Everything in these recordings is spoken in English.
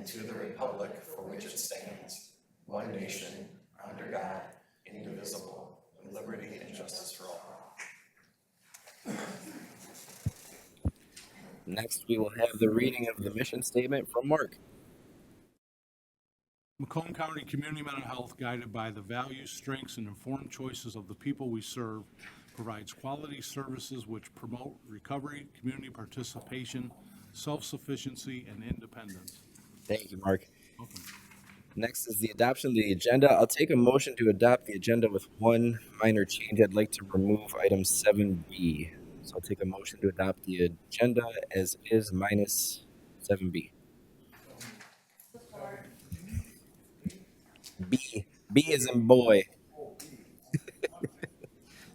and to the republic for which it stands, one nation, under God, indivisible, with liberty and justice for all. Next, we will have the reading of the mission statement from Mark. Macomb County Community Mental Health, guided by the values, strengths, and informed choices of the people we serve, provides quality services which promote recovery, community participation, self-sufficiency, and independence. Thank you, Mark. Welcome. Next is the adoption of the agenda. I'll take a motion to adopt the agenda with one minor change. I'd like to remove item 7B. So I'll take a motion to adopt the agenda as is minus 7B. B is in boy.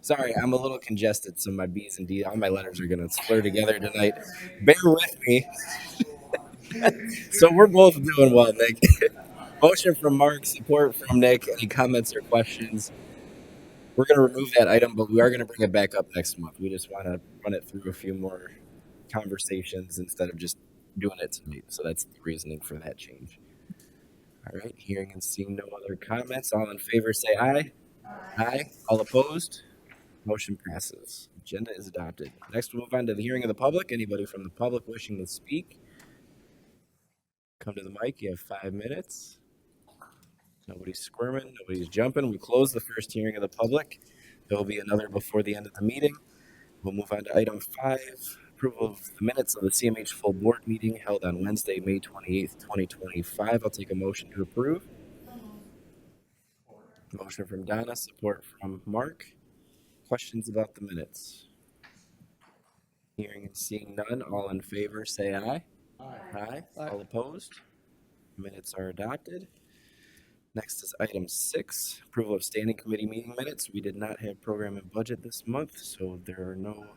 Sorry, I'm a little congested, so my B's and D, all my letters are going to slur together tonight. Bear with me. So we're both doing well, Nick. Motion from Mark, support from Nick. Any comments or questions? We're going to remove that item, but we are going to bring it back up next month. We just want to run it through a few more conversations instead of just doing it tonight. So that's the reasoning for that change. All right, hearing and seeing no other comments. All in favor say aye. Aye. All opposed? Motion passes. Agenda is adopted. Next, we'll move on to the hearing of the public. Anybody from the public wishing to speak? Come to the mic. You have 5 minutes. Nobody's squirming. Nobody's jumping. We close the first hearing of the public. There will be another before the end of the meeting. We'll move on to item 5, approval of the minutes of the CMH full board meeting held on Wednesday, May 28th, 2025. I'll take a motion to approve. Motion from Donna, support from Mark. Questions about the minutes? Hearing and seeing none, all in favor say aye. Aye. All opposed? Minutes are adopted. Next is item 6, approval of standing committee meeting minutes. We did not have program and budget this month, so there are no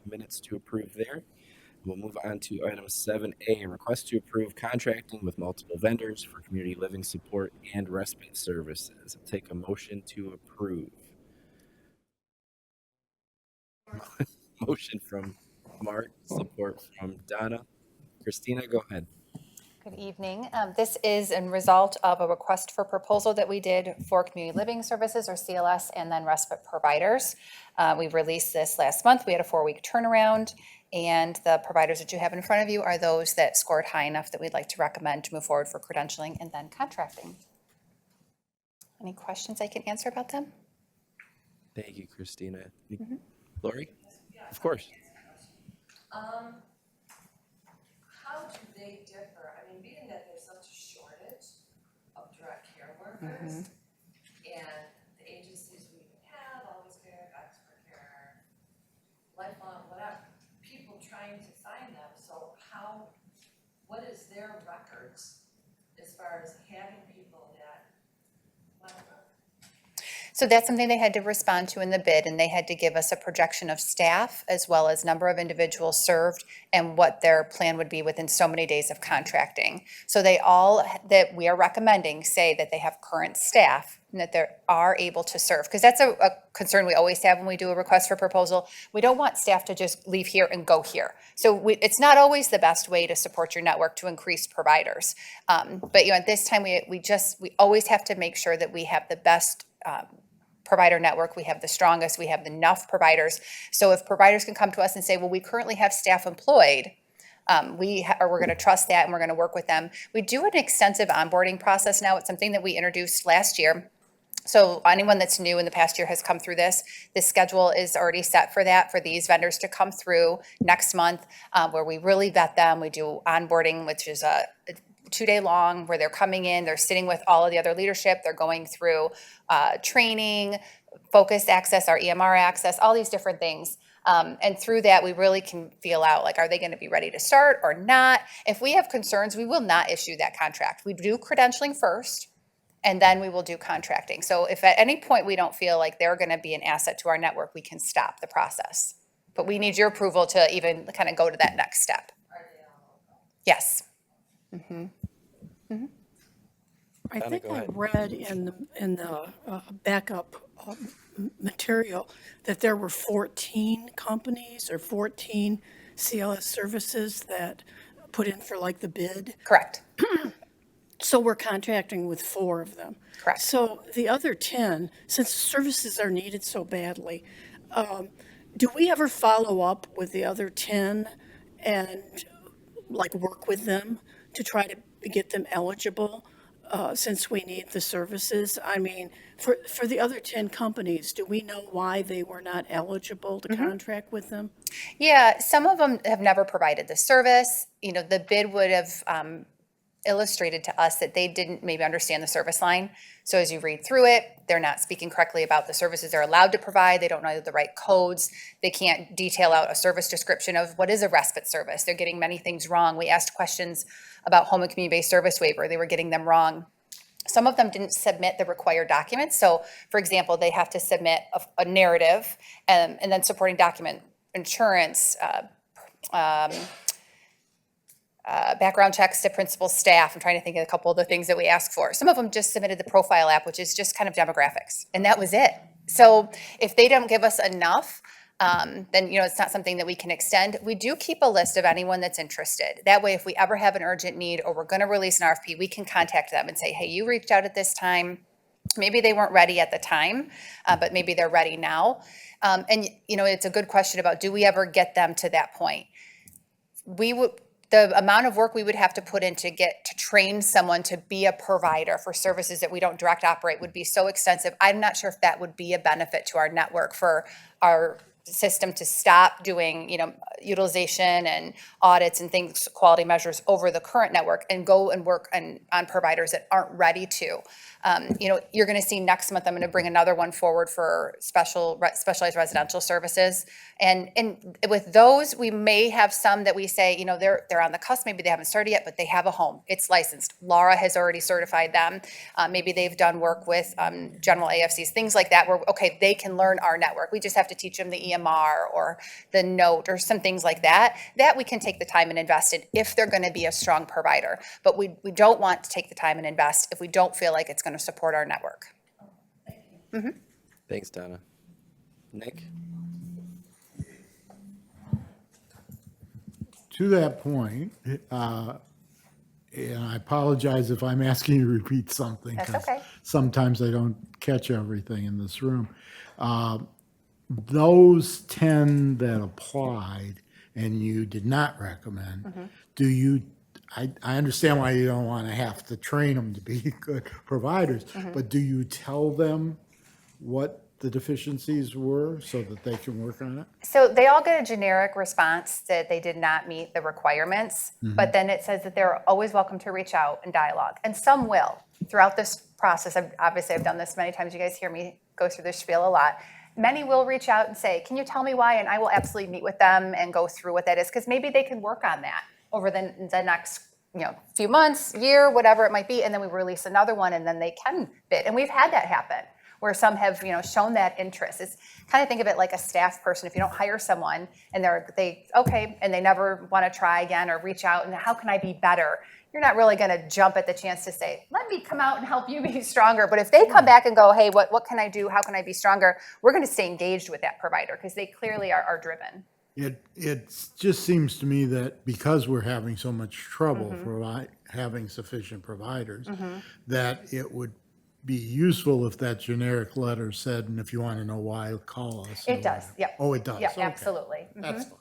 minutes to approve there. We'll move on to item 7A, request to approve contracting with multiple vendors for community living support and respite services. I'll take a motion to approve. Motion from Mark, support from Donna. Christina, go ahead. Good evening. This is a result of a request for proposal that we did for community living services, or CLS, and then respite providers. We released this last month. We had a 4-week turnaround, and the providers that you have in front of you are those that scored high enough that we'd like to recommend to move forward for credentialing and then contracting. Any questions I can answer about them? Thank you, Christina. Lori? Of course. How do they differ? I mean, being that there's such a shortage of direct care workers, and the agencies we have, Always Care, Expert Care, Lifelong, whatever, people trying to find them. So what is their records as far as having people that want to work? So that's something they had to respond to in the bid, and they had to give us a projection of staff as well as number of individuals served and what their plan would be within so many days of contracting. So they all that we are recommending say that they have current staff and that they are able to serve, because that's a concern we always have when we do a request for proposal. We don't want staff to just leave here and go here. So it's not always the best way to support your network to increase providers. But at this time we always have to make sure that we have the best provider network, we have the strongest, we have enough providers. So if providers can come to us and say, well, we currently have staff employed, we're going to trust that and we're going to work with them. We do an extensive onboarding process now. It's something that we introduced last year. So anyone that's new in the past year has come through this. This schedule is already set for that, for these vendors to come through next month, where we really vet them. We do onboarding, which is a 2-day long, where they're coming in, they're sitting with all of the other leadership, they're going through training, focused access, our EMR access, all these different things. And through that, we really can feel out, like, are they going to be ready to start or not? If we have concerns, we will not issue that contract. We do credentialing first, and then we will do contracting. So if at any point we don't feel like they're going to be an asset to our network, we can stop the process. But we need your approval to even kind of go to that next step. Yes. I Donna, think go I ahead. read in the backup material that there were 14 companies or 14 CLS services that put in for like the bid. Correct. So we're contracting with 4 of them. Correct. So the other 10, since services are needed so badly, do we ever follow up with the other 10 and like work with them to try to get them eligible, since we need the services? I mean, for the other 10 companies, do we know why they were not eligible to contract with them? Yeah, some of them have never provided the service. You know, the bid would have illustrated to us that they didn't maybe understand the service line. So as you read through it, they're not speaking correctly about the services they're allowed to provide. They don't know the right codes. They can't detail out a service description of what is a respite service. They're getting many things wrong. We asked questions about home and community-based service waiver. They were getting them wrong. Some of them didn't submit the required documents. So, for example, they have to submit a narrative and then supporting document, insurance, background checks to principal staff. I'm trying to think of a couple of the things that we ask for. Some of them just submitted the profile app, which is just kind of demographics, and that was it. So if they don't give us enough, then, you know, it's not something that we can extend. We do keep a list of anyone that's interested. That way, if we ever have an urgent need or we're going to release an RFP, we can contact them and say, hey, you reached out at this time. Maybe they weren't ready at the time, but maybe they're ready now. And, you know, it's a good question about, do we ever get them to that point? The amount of work we would have to put in to train someone to be a provider for services that we don't direct operate would be so extensive. I'm not sure if that would be a benefit to our network for our system to stop doing, you know, utilization and audits and things, quality measures over the current network and go and work on providers that aren't ready to. You know, you're going to see next month, I'm going to bring another one forward for specialized residential services. And with those, we may have some that we say, you know, they're on the cusp, maybe they haven't started yet, but they have a home. It's licensed. Laura has already certified them. Maybe they've done work with general AFCs, things like that, where, okay, they can learn our network. We just have to teach them the EMR or the note or some things like that. That we can take the time and invest in if they're going to be a strong provider. But we don't want to take the time and invest if we don't feel like it's going to support our network. Thanks, Donna. Nick? To that point, and I apologize if I'm asking you to repeat something. That's 'cause okay. sometimes I don't catch everything in this room. Those 10 that applied and you did not recommend, do you, I understand why you don't want to have to train them to be good providers, but do you tell them what the deficiencies were so that they can work on it? So they all get a generic response that they did not meet the requirements, but then it says that they're always welcome to reach out and dialogue, and some will. Throughout this process, I've done this many times. You guys hear me go through this spiel a lot. Many will reach out and say, can you tell me why? And I will absolutely meet with them and go through what that is, because maybe they can work on that over the next, you know, few months, year, whatever it might be, and then we release another one and then they can bid. And we've had that happen where some have, you know, shown that interest. It's kind of think of it like a staff person. If you don't hire someone and and they never want to try again or reach out and how can I be better? You're not really going to jump at the chance to say, let me come out and help you be stronger. But if they come back and go, hey, what can I do? How can I be stronger? We're going to stay engaged with that provider because they clearly are driven. It just seems to me that because we're having so much trouble having sufficient providers, that it would be useful if that generic letter said, and if you want to know why, call us. It does, yep. Oh, it does? Yep, Okay. absolutely. That's fine.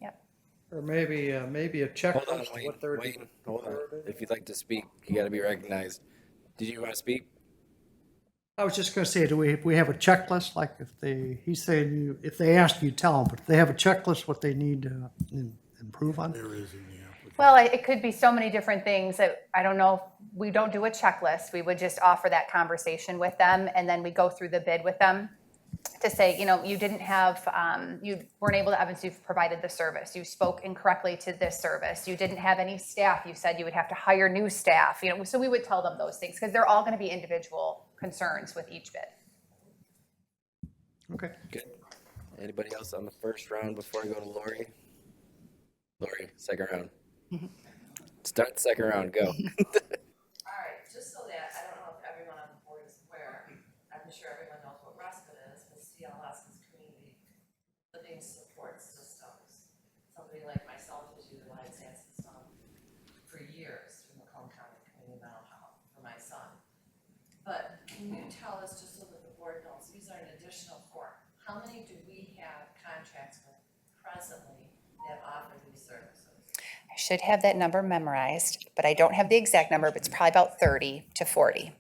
Yep. Or maybe a Hold on, checklist of Wayne. what they're. Wayne, hold on. If you'd like to speak, you got to be recognized. Did you want to speak? I was just gonna say, do we have a checklist, like he's saying, if they ask you, tell them, but if they have a checklist, what they need to improve on? There is in the application. Well, it could be so many different things that I don't know. We don't do a checklist. We would just offer that conversation with them, and then we go through the bid with them to say, you know, you didn't have, you weren't able to evidence you've provided the service. You spoke incorrectly to this service. You didn't have any staff. You said you would have to hire new staff. You know, so we would tell them those things because they're all going to be individual concerns with each bid. Okay. Good. Anybody else on the first round before I go to Lori? Lori, second round. Start the second round, go. All right, just so that, I don't know if everyone on the board is aware, I'm sure everyone knows what respite is, but CLS is community living support systems. Somebody like myself has utilized that system for years from Macomb County Community Mental Health. can you tell us, just so that the board knows, these are an additional four, how many do we have contracts with presently that offer these services? I should have that number memorized, but I don't have the exact number, but it's probably about 30 to 40.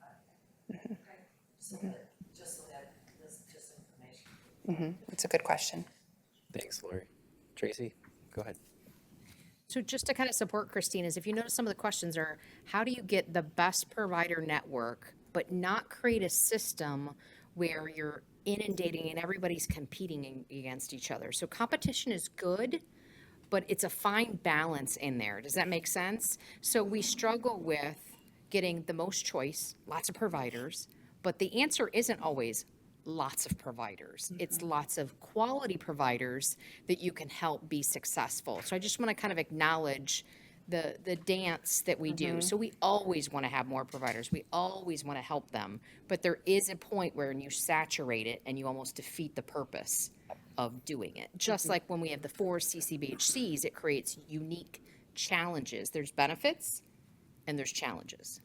So that, just so that, this is just information. It's a good question. Thanks, Lori. Tracy, go ahead. So just to kind of support Christina's, if you notice some of the questions are, how do you get the best provider network, but not create a system where you're inundating and everybody's competing against each other? So competition is good, but it's a fine balance in there. Does that make sense? So we struggle with getting the most choice, lots of providers, but the answer isn't always lots of providers. It's lots of quality providers that you can help be successful. So I just want to kind of acknowledge the dance that we do. So we always want to have more providers. We always want to help them. But there is a point where you saturate it and you almost defeat the purpose of doing it. Just like when we have the 4 CCBHCs, it creates unique challenges. There's benefits and there's challenges.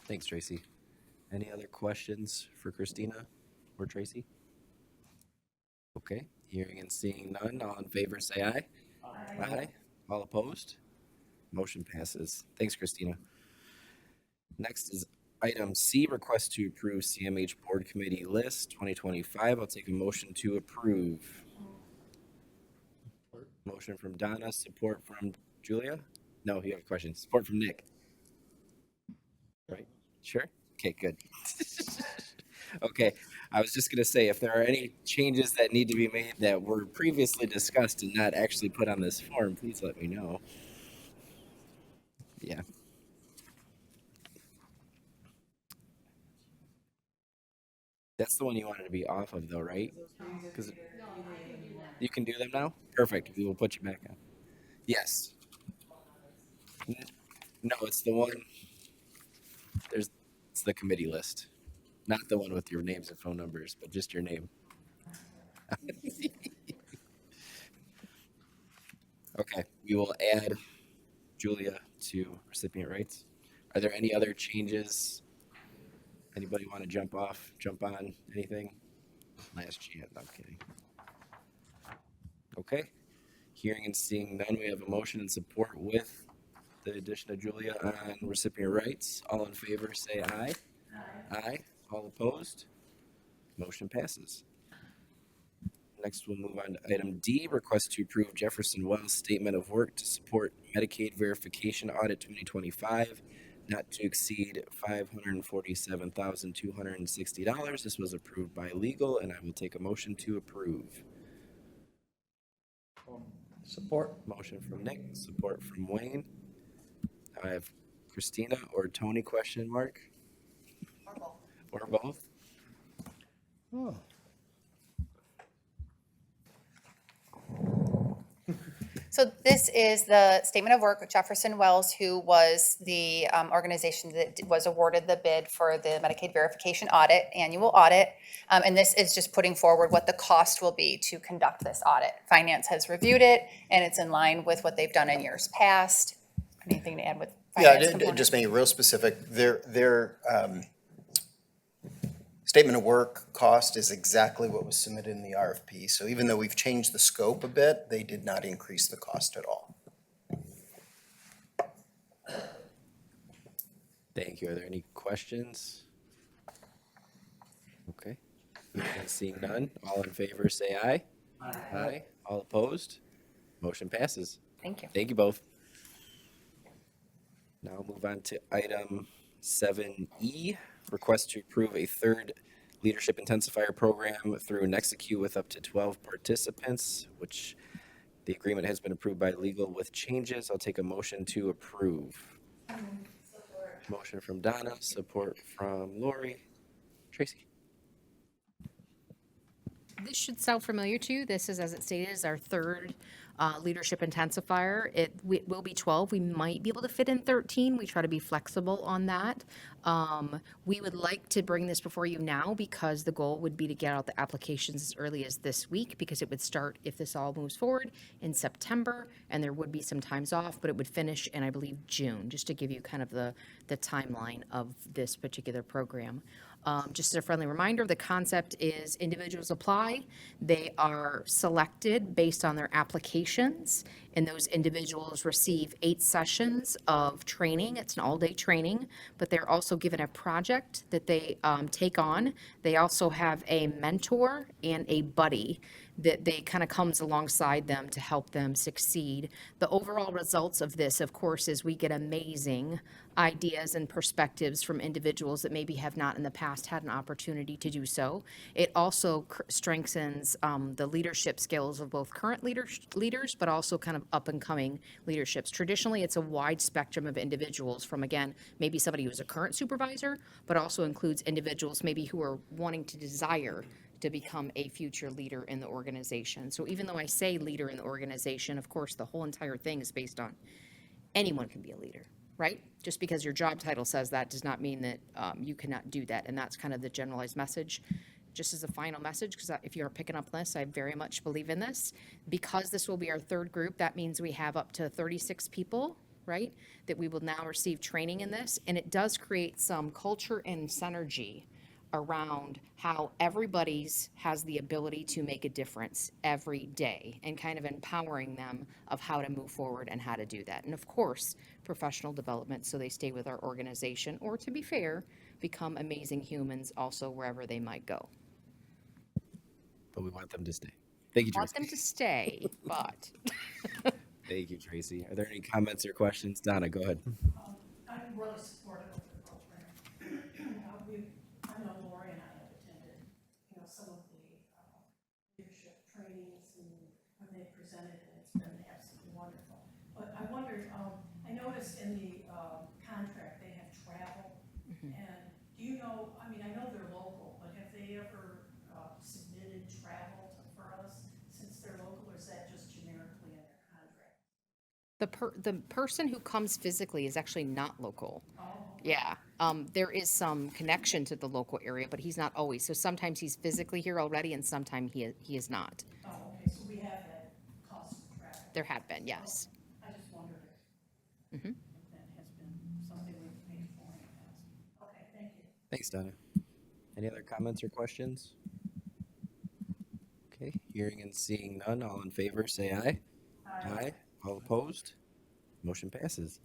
Thanks, Tracy. Any other questions for Christina or Tracy? Okay, hearing and seeing none, all in favor say aye. Aye. All opposed? Motion passes. Thanks, Christina. Next is item C, request to approve CMH Board Committee List 2025. I'll take a motion to approve. Motion from Donna, support from Julia? No, you have a question. Support from Nick. Right? Sure? Okay, good. Okay, I was just gonna say, if there are any changes that need to be made that were previously discussed and not actually put on this form, please let me know. Yeah. That's the one you wanted to be off of though, right? 'Cause you can do them now? Perfect, we will put you back on. Yes. No, it's the one, it's the committee list. Not the one with your names and phone numbers, but just your name. Okay, we will add Julia to recipient rights. Are there any other changes? Anybody want to jump on, anything? Last chance, I'm kidding. Okay, hearing and seeing none, we have a motion and support with the addition of Julia on recipient rights. All in favor, say aye. Aye. All opposed? Motion passes. Next, we'll move on to item D, request to approve Jefferson Wells Statement of Work to support Medicaid Verification Audit 2025, not to exceed $547,260. This was approved by legal, and I will take a motion to approve. Support. Motion from Nick, support from Wayne. I have Christina or Tony question mark? Or both? Oh. So this is the statement of work with Jefferson Wells, who was the organization that was awarded the bid for the Medicaid verification audit, annual audit. And this is just putting forward what the cost will be to conduct this audit. Finance has reviewed it, and it's in line with what they've done in years past. Anything to add with finance Yeah, component? just make it real specific. Their statement of work cost is exactly what was submitted in the RFP. So even though we've changed the scope a bit, they did not increase the cost at all. Thank you. Are there any questions? Okay. Seeing none, all in favor say aye. Aye. All opposed? Motion passes. Thank you. Thank you both. Now I'll move on to item 7E, request to approve a third leadership intensifier program through Nexecute with up to 12 participants, which the agreement has been approved by legal with changes. I'll take a motion to approve. Motion from Donna, support from Lori. Tracy. This should sound familiar to you. This is, as it stated, is our third leadership intensifier. It will be 12. We might be able to fit in 13. We try to be flexible on that. We would like to bring this before you now because the goal would be to get out the applications as early as this week, because it would start, if this all moves forward, in September, and there would be some times off, but it would finish in, I believe, June, just to give you kind of the timeline of this particular program. Just as a friendly reminder, the concept is individuals apply. They are selected based on their applications, and those individuals receive 8 sessions of training. It's an all-day training, but they're also given a project that they take on. They also have a mentor and a buddy that they kind of comes alongside them to help them succeed. The overall results of this, of course, is we get amazing ideas and perspectives from individuals that maybe have not in the past had an opportunity to do so. It also strengthens the leadership skills of both current leaders, but also kind of up and coming leaderships. Traditionally, it's a wide spectrum of individuals from, again, maybe somebody who's a current supervisor, but also includes individuals maybe who are wanting to desire to become a future leader in the organization. So even though I say leader in the organization, of course, the whole entire thing is based on anyone can be a leader, right? Just because your job title says that does not mean that you cannot do that. And that's kind of the generalized message. Just as a final message, because if you're picking up this, I very much believe in this. Because this will be our third group, that means we have up to 36 people, right, that we will now receive training in this. And it does create some culture and synergy around how everybody's has the ability to make a difference every day, and kind of empowering them of how to move forward and how to do that. And of course, professional development so they stay with our organization, or to be fair, become amazing humans also wherever they might go. But we want them to stay. Thank you, Want Tracy. them to stay, but Thank you, Tracy. Are there any comments or questions? Donna, go ahead. I'm really supportive of the program. I know Lori and I have attended, some of the leadership trainings and when they presented, and it's been absolutely wonderful. But I wondered, I noticed in the contract, they have travel. And do you know, I mean, I know they're local, but have they ever submitted travel for us since they're local, or is that just generically in their contract? the person who comes physically is actually not local. Oh, Yeah, there is some connection to the local area, but he's not always. So sometimes he's physically here already, and sometimes he is not. oh, okay, so we have that cost of travel. There have been, yes. I just wondered if that has been something we've paid for in the past. Okay, thank you. Thanks, Donna. Any other comments or questions? Okay, hearing and seeing none, all in favor, say aye. Aye. All opposed? Motion passes.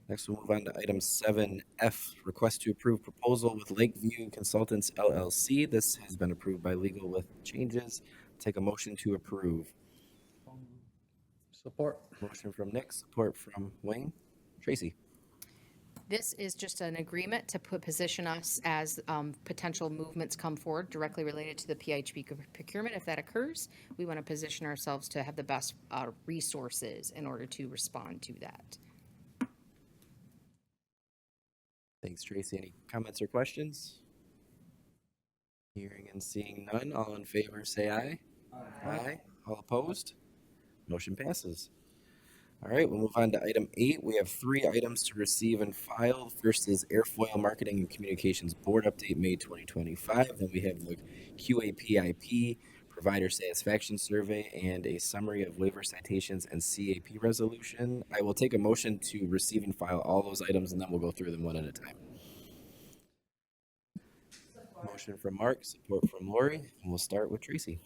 Next, we'll move on to item 7F, request to approve proposal with Lakeview Consultants LLC. This has been approved by legal with changes. Take a motion to approve. Support. Motion from Nick, support from Wayne. Tracy. This is just an agreement to position us as potential movements come forward directly related to the PHP procurement. If that occurs, we want to position ourselves to have the best resources in order to respond to that. Thanks, Tracy. Any comments or questions? Hearing and seeing none, all in favor say aye. Aye. All opposed? Motion passes. All right, we'll move on to item 8. We have 3 items to receive and file. First is Airfoil Marketing and Communications Board Update May 2025. Then we have the QAPIP Provider Satisfaction Survey and a summary of waiver citations and CAP resolution. I will take a motion to receive and file all those items, and then we'll go through them one at a time. Motion from Mark, support from Lori, and we'll start with Tracy.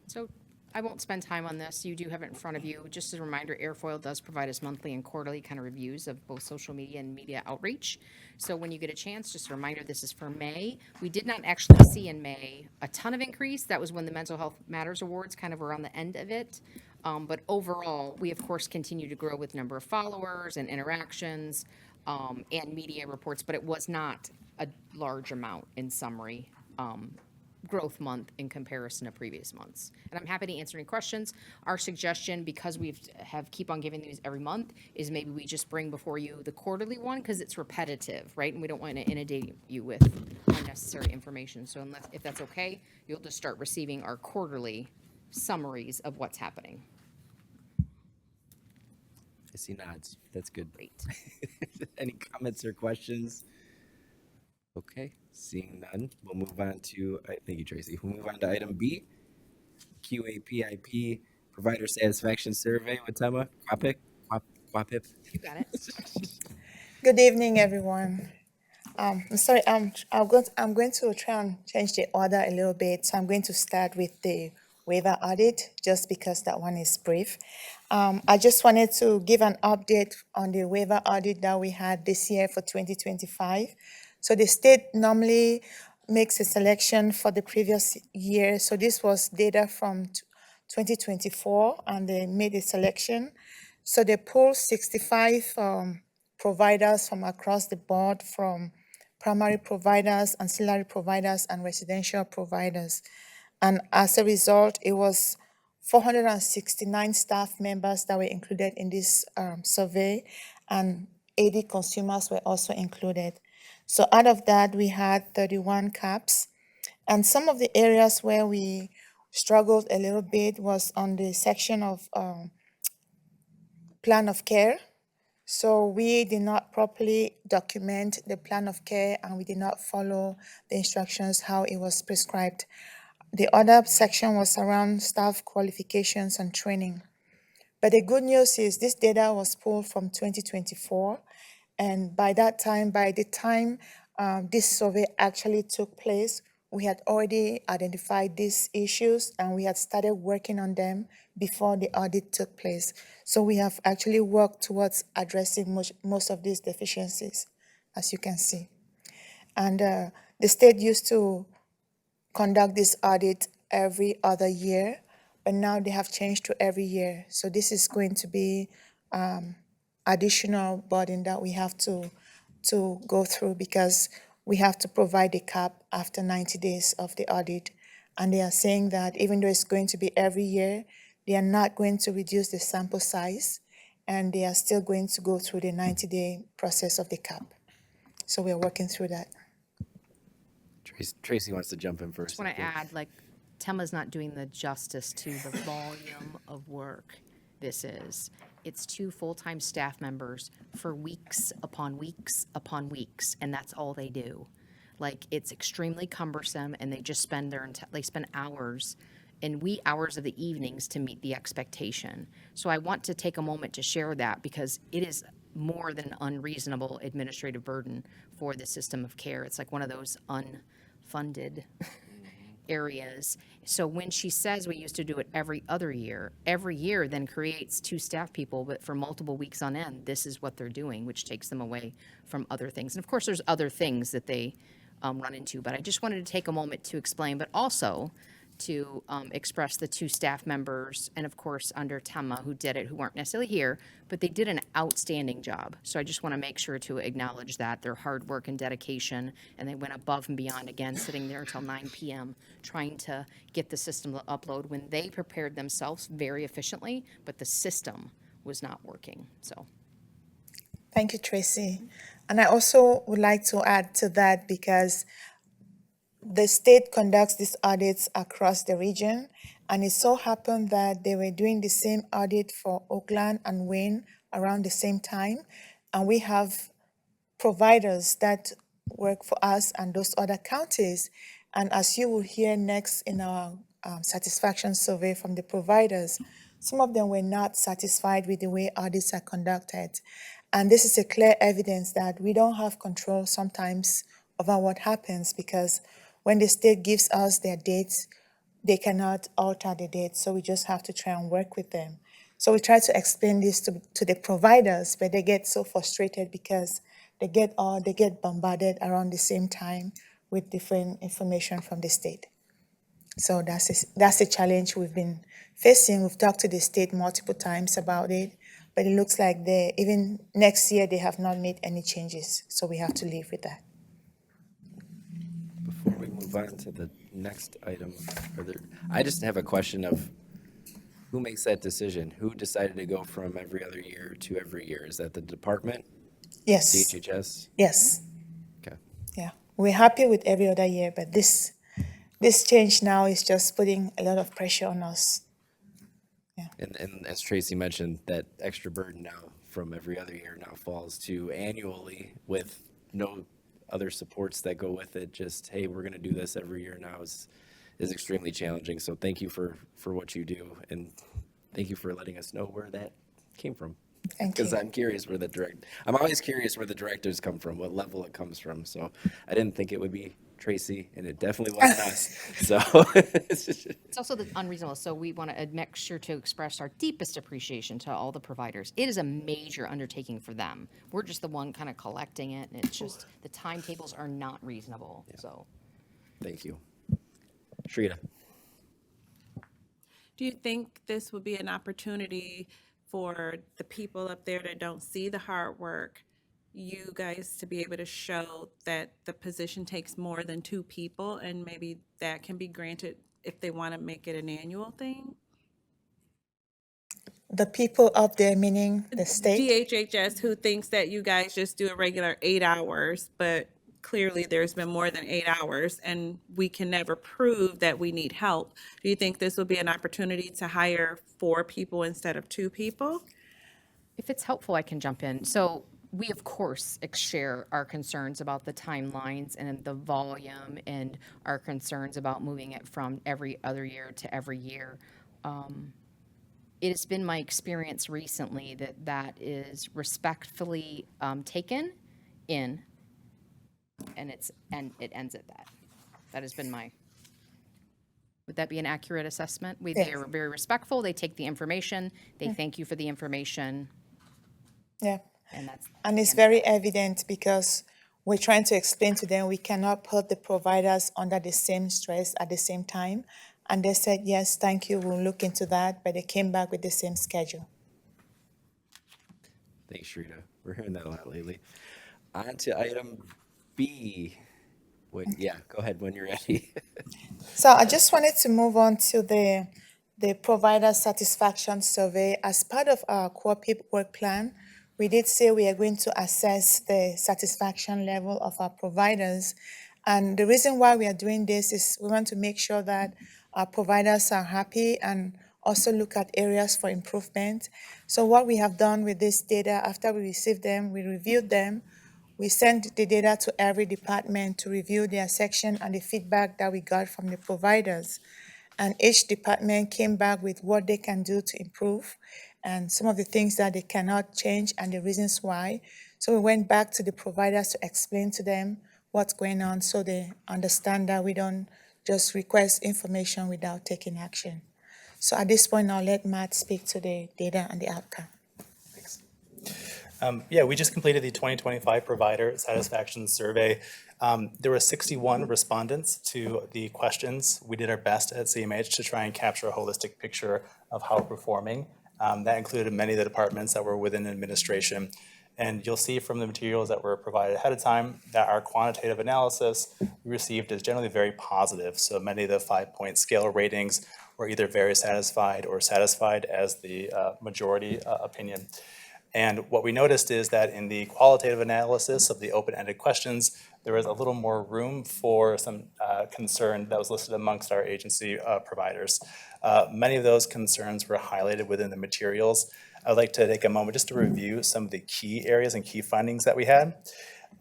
So I won't spend time on this. You do have it in front of you. Just as a reminder, Airfoil does provide us monthly and quarterly kind of reviews of both social media and media outreach. So when you get a chance, just a reminder, this is for May. We did not actually see in May a ton of increase. That was when the Mental Health Matters Awards kind of were on the end of it. But overall, we of course continue to grow with number of followers and interactions and media reports, but it was not a large amount in summary. growth month in comparison to previous months. And I'm happy to answer any questions. Our suggestion, because keep on giving these every month, is maybe we just bring before you the quarterly one, because it's repetitive, right? And we don't want to inundate you with unnecessary information. So if that's okay, you'll just start receiving our quarterly summaries of what's happening. I see nods. That's good. Great. Any comments or questions? Okay, seeing none, we'll move on to, thank you, Tracy. We'll move on to item B, QAPIP Provider Satisfaction Survey with Tema Quapip. You got it. Good evening, everyone. I'm sorry, I'm going to try and change the order a little bit. So I'm going to start with the waiver audit, just because that one is brief. I just wanted to give an update on the waiver audit that we had this year for 2025. So the state normally makes a selection for the previous year. So this was data from 2024, and they made a selection. So they pulled 65 providers from across the board, from primary providers, ancillary providers, and residential providers. And as a result, it was 469 staff members that were included in this survey, and 80 consumers were also included. So out of that, we had 31 caps. And some of the areas where we struggled a little bit was on the section of plan of care. So we did not properly document the plan of care, and we did not follow the instructions how it was prescribed. The other section was around staff qualifications and training. But the good news is this data was pulled from 2024. And by the time this survey actually took place, we had already identified these issues, and we had started working on them before the audit took place. So we have actually worked towards addressing most of these deficiencies, as you can see. And the state used to conduct this audit every other year, but now they have changed to every year. So this is going to be additional burden that we have to go through, because we have to provide a cap after 90 days of the audit. And they are saying that even though it's going to be every year, they are not going to reduce the sample size, and they are still going to go through the 90-day process of the cap. So we're working through that. Tracy wants to jump in I first. just want to add, Tema's not doing the justice to the volume of work this is. It's 2 full-time staff members for weeks upon weeks upon weeks, and that's all they do. It's extremely cumbersome, and they just spend they spend hours and wee hours of the evenings to meet the expectation. So I want to take a moment to share that, because it is more than an unreasonable administrative burden for the system of care. It's like one of those unfunded areas. So when she says we used to do it every year then creates 2 staff people, but for multiple weeks on end, this is what they're doing, which takes them away from other things. And of course, there's other things that they run into, but I just wanted to take a moment to explain, but also to express the 2 staff members, and of course under Tema, who did it, who weren't necessarily here, but they did an outstanding job. So I just want to make sure to acknowledge that, their hard work and dedication, and they went above and beyond, again, sitting there until 9 p.m. trying to get the system to upload when they prepared themselves very efficiently, but the system was not working. So Thank you, Tracy. And I also would like to add to that, because the state conducts these audits across the region, and it so happened that they were doing the same audit for Oakland and Wayne around the same time. And we have providers that work for us and those other counties. And as you will hear next in our satisfaction survey from the providers, some of them were not satisfied with the way audits are conducted. And this is a clear evidence that we don't have control sometimes over what happens, because when the state gives us their dates, they cannot alter the dates. So we just have to try and work with them. So we try to explain this to the providers, but they get so frustrated because they get bombarded around the same time with different information from the state. So that's a challenge we've been facing. We've talked to the state multiple times about it, but it looks like even next year they have not made any changes. So we have to live with that. Before we move on to the next item, I just have a question of who makes that decision? Who decided to go from every other year to every year? Is that the department, Yes, DHHS? yes, Okay. yeah. We're happy with every other year, but this change now is just putting a lot of pressure on us. And as Tracy mentioned, that extra burden now from every other year now falls to annually with no other supports that go with it. Just, hey, we're going to do this every year now is extremely challenging. So thank you for what you do, and thank you for letting us know where that came from. Thank Because you. I'm always curious where the directors come from, what level it comes from. So I didn't think it would be Tracy, and it definitely wasn't us. So It's also the unreasonable, so we want to make sure to express our deepest appreciation to all the providers. It is a major undertaking for them. We're just the one kind of collecting it, and it's just, the timetables are not reasonable, so. thank you. Shrita. Do you think this would be an opportunity for the people up there that don't see the hard work, you guys to be able to show that the position takes more than 2 people, and maybe that can be granted if they want to make it an annual thing? The people up there, meaning the state? DHHS, who thinks that you guys just do a regular 8 hours, but clearly there's been more than 8 hours, and we can never prove that we need help. Do you think this would be an opportunity to hire 4 people instead of 2 people? If it's helpful, I can jump in. So we, of course, share our concerns about the timelines and the volume, and our concerns about moving it from every other year to every year. It has been my experience recently that that is respectfully taken in, and it ends at that. That has been my. Would that be an accurate assessment? They Yes. are very respectful. They take the information. They thank you for the information, Yeah. and that's. And it's the end of very evident because we're trying to explain to them we cannot put the providers under the same stress at the same time. And they said, yes, thank you, we'll look into that, but they came back with the same schedule. Thanks, Shrita. We're hearing that a lot lately. On to item B. Yeah, go ahead when you're ready. So I just wanted to move on to the provider satisfaction survey. As part of our core PIP work plan, we did say we are going to assess the satisfaction level of our providers. And the reason why we are doing this is we want to make sure that our providers are happy and also look at areas for improvement. So what we have done with this data, after we received them, we reviewed them. We sent the data to every department to review their section and the feedback that we got from the providers. And each department came back with what they can do to improve and some of the things that they cannot change and the reasons why. So we went back to the providers to explain to them what's going on so they understand that we don't just request information without taking action. So at this point, I'll let Matt speak to the data and the outcome. Yeah, we just completed the 2025 Provider Satisfaction Survey. There were 61 respondents to the questions. We did our best at CMH to try and capture a holistic picture of how we're performing. That included many of the departments that were within administration. And you'll see from the materials that were provided ahead of time that our quantitative analysis we received is generally very positive. So many of the 5-point scale ratings were either very satisfied or satisfied as the majority opinion. And what we noticed is that in the qualitative analysis of the open-ended questions, there was a little more room for some concern that was listed amongst our agency providers. Many of those concerns were highlighted within the materials. I'd like to take a moment just to review some of the key areas and key findings that we had.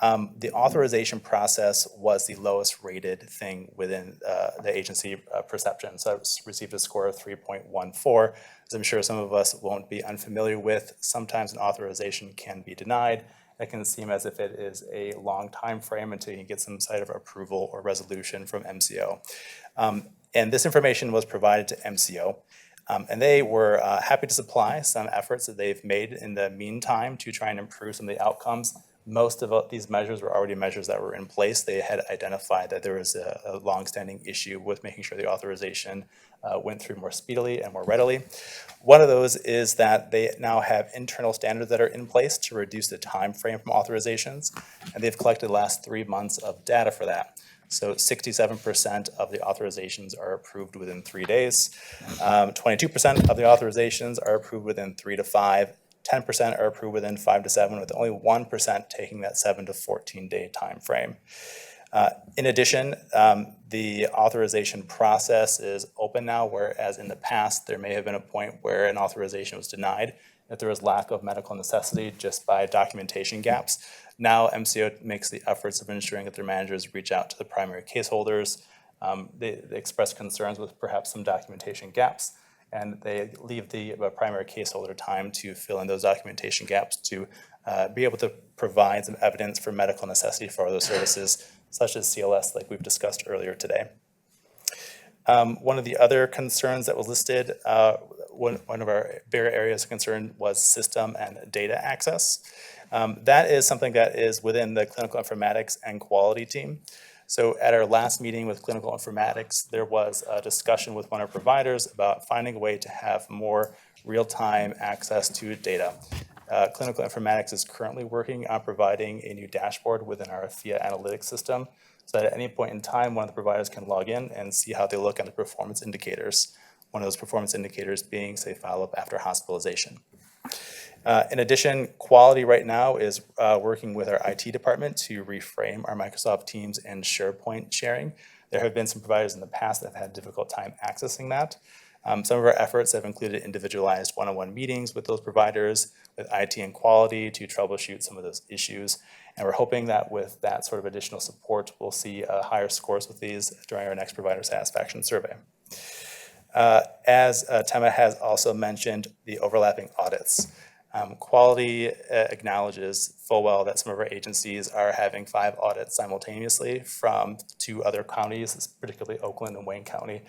The authorization process was the lowest rated thing within the agency perception. So it received a score of 3.14. As I'm sure some of us won't be unfamiliar with, sometimes an authorization can be denied. It can seem as if it is a long time frame until you get some sort of approval or resolution from MCO. And this information was provided to MCO. And they were happy to supply some efforts that they've made in the meantime to try and improve some of the outcomes. Most of these measures were already measures that were in place. They had identified that there was a longstanding issue with making sure the authorization went through more speedily and more readily. One of those is that they now have internal standards that are in place to reduce the time frame from authorizations, and they've collected the last 3 months of data for that. So 67% of the authorizations are approved within 3 days. 22% of the authorizations are approved within 3 to 5. 10% are approved within 5 to 7, with only 1% taking that 7 to 14 day time frame. In addition, the authorization process is open now, whereas in the past, there may have been a point where an authorization was denied if there was lack of medical necessity just by documentation gaps. Now, MCO makes the efforts of ensuring that their managers reach out to the primary case holders. They express concerns with perhaps some documentation gaps, and they leave the primary case holder time to fill in those documentation gaps to be able to provide some evidence for medical necessity for other services, such as CLS, like we've discussed earlier today. One of the other concerns that was listed, one of our bigger areas of concern was system and data access. That is something that is within the clinical informatics and quality team. So at our last meeting with clinical informatics, there was a discussion with one of our providers about finding a way to have more real-time access to data. Clinical informatics is currently working on providing a new dashboard within our FIA analytics system, so that at any point in time, one of the providers can log in and see how they look at the performance indicators. One of those performance indicators being, say, follow-up after hospitalization. In addition, quality right now is working with our IT department to reframe our Microsoft Teams and SharePoint sharing. There have been some providers in the past that have had a difficult time accessing that. Some of our efforts have included individualized one-on-one meetings with those providers, with IT and quality to troubleshoot some of those issues. And we're hoping that with that sort of additional support, we'll see higher scores with these during our next provider satisfaction survey. As Tema has also mentioned, the overlapping audits. Quality acknowledges full well that some of our agencies are having 5 audits simultaneously from 2 other counties, particularly Oakland and Wayne County.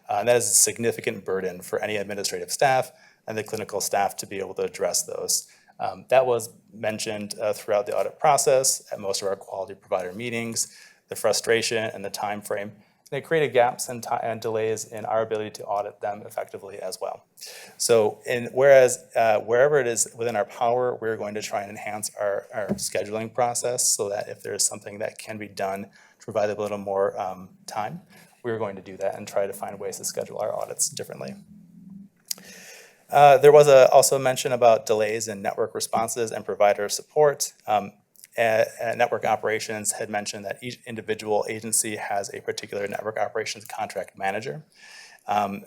And that is a significant burden for any administrative staff and the clinical staff to be able to address those. That was mentioned throughout the audit process at most of our quality provider meetings, the frustration and the time frame. They created gaps and delays in our ability to audit them effectively as well. So whereas wherever it is within our power, we're going to try and enhance our scheduling process so that if there's something that can be done to provide a little more time, we're going to do that and try to find ways to schedule our audits differently. There was also a mention about delays in network responses and provider support. Network operations had mentioned that each individual agency has a particular network operations contract manager.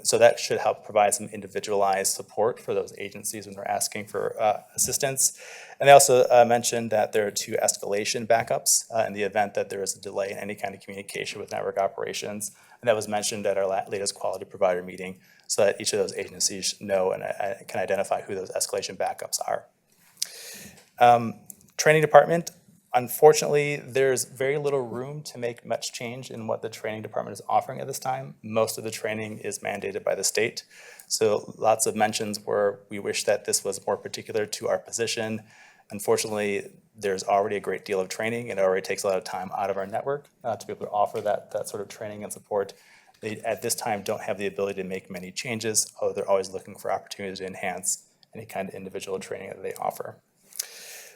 So that should help provide some individualized support for those agencies when they're asking for assistance. And they also mentioned that there are 2 escalation backups in the event that there is a delay in any kind of communication with network operations. And that was mentioned at our latest quality provider meeting so that each of those agencies know and can identify who those escalation backups are. Training department, unfortunately, there's very little room to make much change in what the training department is offering at this time. Most of the training is mandated by the state. So lots of mentions where we wish that this was more particular to our position. Unfortunately, there's already a great deal of training and it already takes a lot of time out of our network to be able to offer that sort of training and support. They, at this time, don't have the ability to make many changes, although they're always looking for opportunities to enhance any kind of individual training that they offer.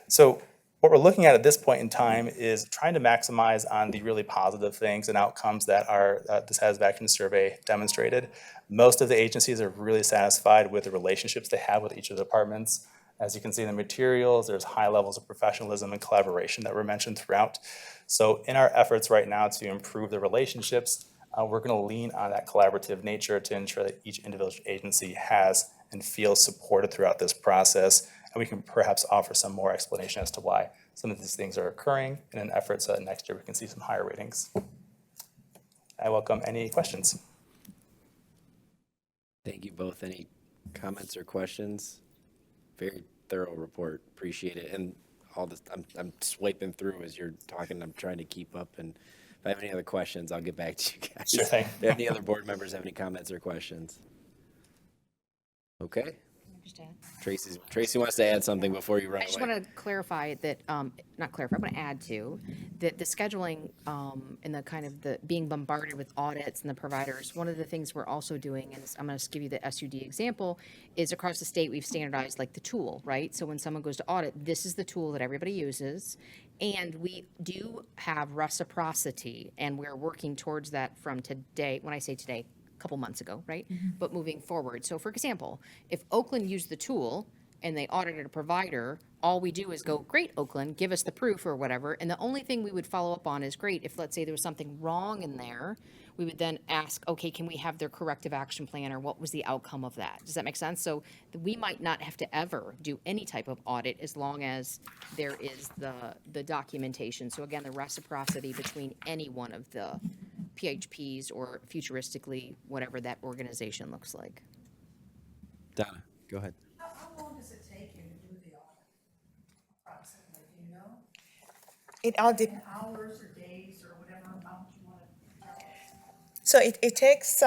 So what we're looking at this point in time is trying to maximize on the really positive things and outcomes that the satisfaction survey demonstrated. Most of the agencies are really satisfied with the relationships they have with each of the departments. As you can see in the materials, there's high levels of professionalism and collaboration that were mentioned throughout. So in our efforts right now to improve the relationships, we're going to lean on that collaborative nature to ensure that each individual agency has and feels supported throughout this process. And we can perhaps offer some more explanation as to why some of these things are occurring in an effort so that next year we can see some higher ratings. I welcome any questions. Thank you both. Any comments or questions? Very thorough report. Appreciate it. And all this, I'm swiping through as you're talking. I'm trying to keep up. And if I have any other questions, I'll get back to you guys. Sure thing. If any other board members have any comments or questions? Okay. Tracy wants to add something before you run away. I just want to clarify that, not clarify, I want to add to, that the scheduling and the kind of the being bombarded with audits and the providers, one of the things we're also doing, and I'm going to give you the SUD example, is across the state we've standardized like the tool, right? So when someone goes to audit, this is the tool that everybody uses. And we do have reciprocity, and we're working towards that from today. When I say today, a couple months ago, right? But moving forward. So for example, if Oakland used the tool and they audited a provider, all we do is go, great, Oakland, give us the proof or whatever. And the only thing we would follow up on is, great, if let's say there was something wrong in there, we would then ask, okay, can we have their corrective action plan, or what was the outcome of that? Does that make sense? So we might not have to ever do any type of audit as long as there is the documentation. So again, the reciprocity between any one of the PHPs or futuristically, whatever that organization looks like. Donna, go ahead. How long does it take you to do the audit? Approximately, do you know? It all depends. In hours or days or whatever amount you want to tell us? So it takes,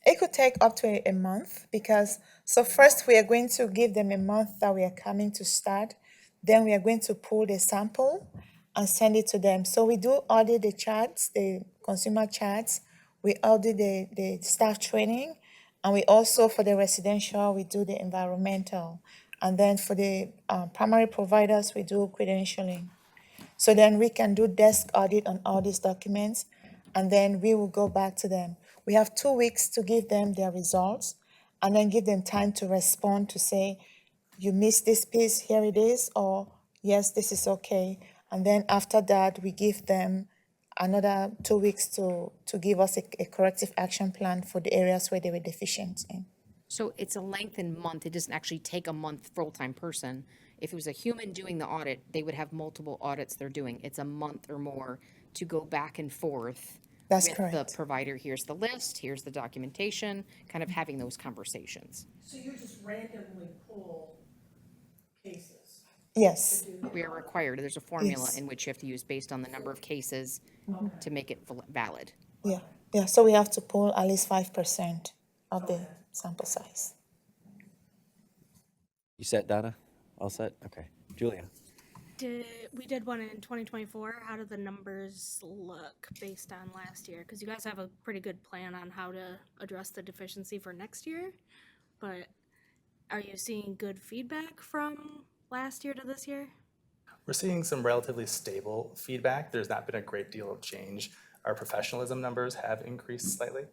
it could take up to a month because, so first we are going to give them a month that we are coming to start. Then we are going to pull the sample and send it to them. So we do audit the charts, the consumer charts. We audit the staff training. And we also, for the residential, we do the environmental. And then for the primary providers, we do credentialing. So then we can do desk audit on all these documents, and then we will go back to them. We have 2 weeks to give them their results, and then give them time to respond to say, you missed this piece, here it is, or yes, this is okay. And then after that, we give them another 2 weeks to give us a corrective action plan for the areas where they were deficient in. So it's a lengthened month. It doesn't actually take a month full-time person. If it was a human doing the audit, they would have multiple audits they're doing. It's a month or more to go back and forth That's with correct. the provider. Here's the list, here's the documentation, kind of having those conversations. So you just randomly pull cases? Yes, We are required, there's a formula Yes. in which you have to use based on the number of cases to make it valid. yeah. So we have to pull at least 5% of the sample size. You set, Donna? All set? Okay. Julia? We did one in 2024. How do the numbers look based on last year? Because you guys have a pretty good plan on how to address the deficiency for next year. But are you seeing good feedback from last year to this year? We're seeing some relatively stable feedback. There's not been a great deal of change. Our professionalism numbers have increased slightly.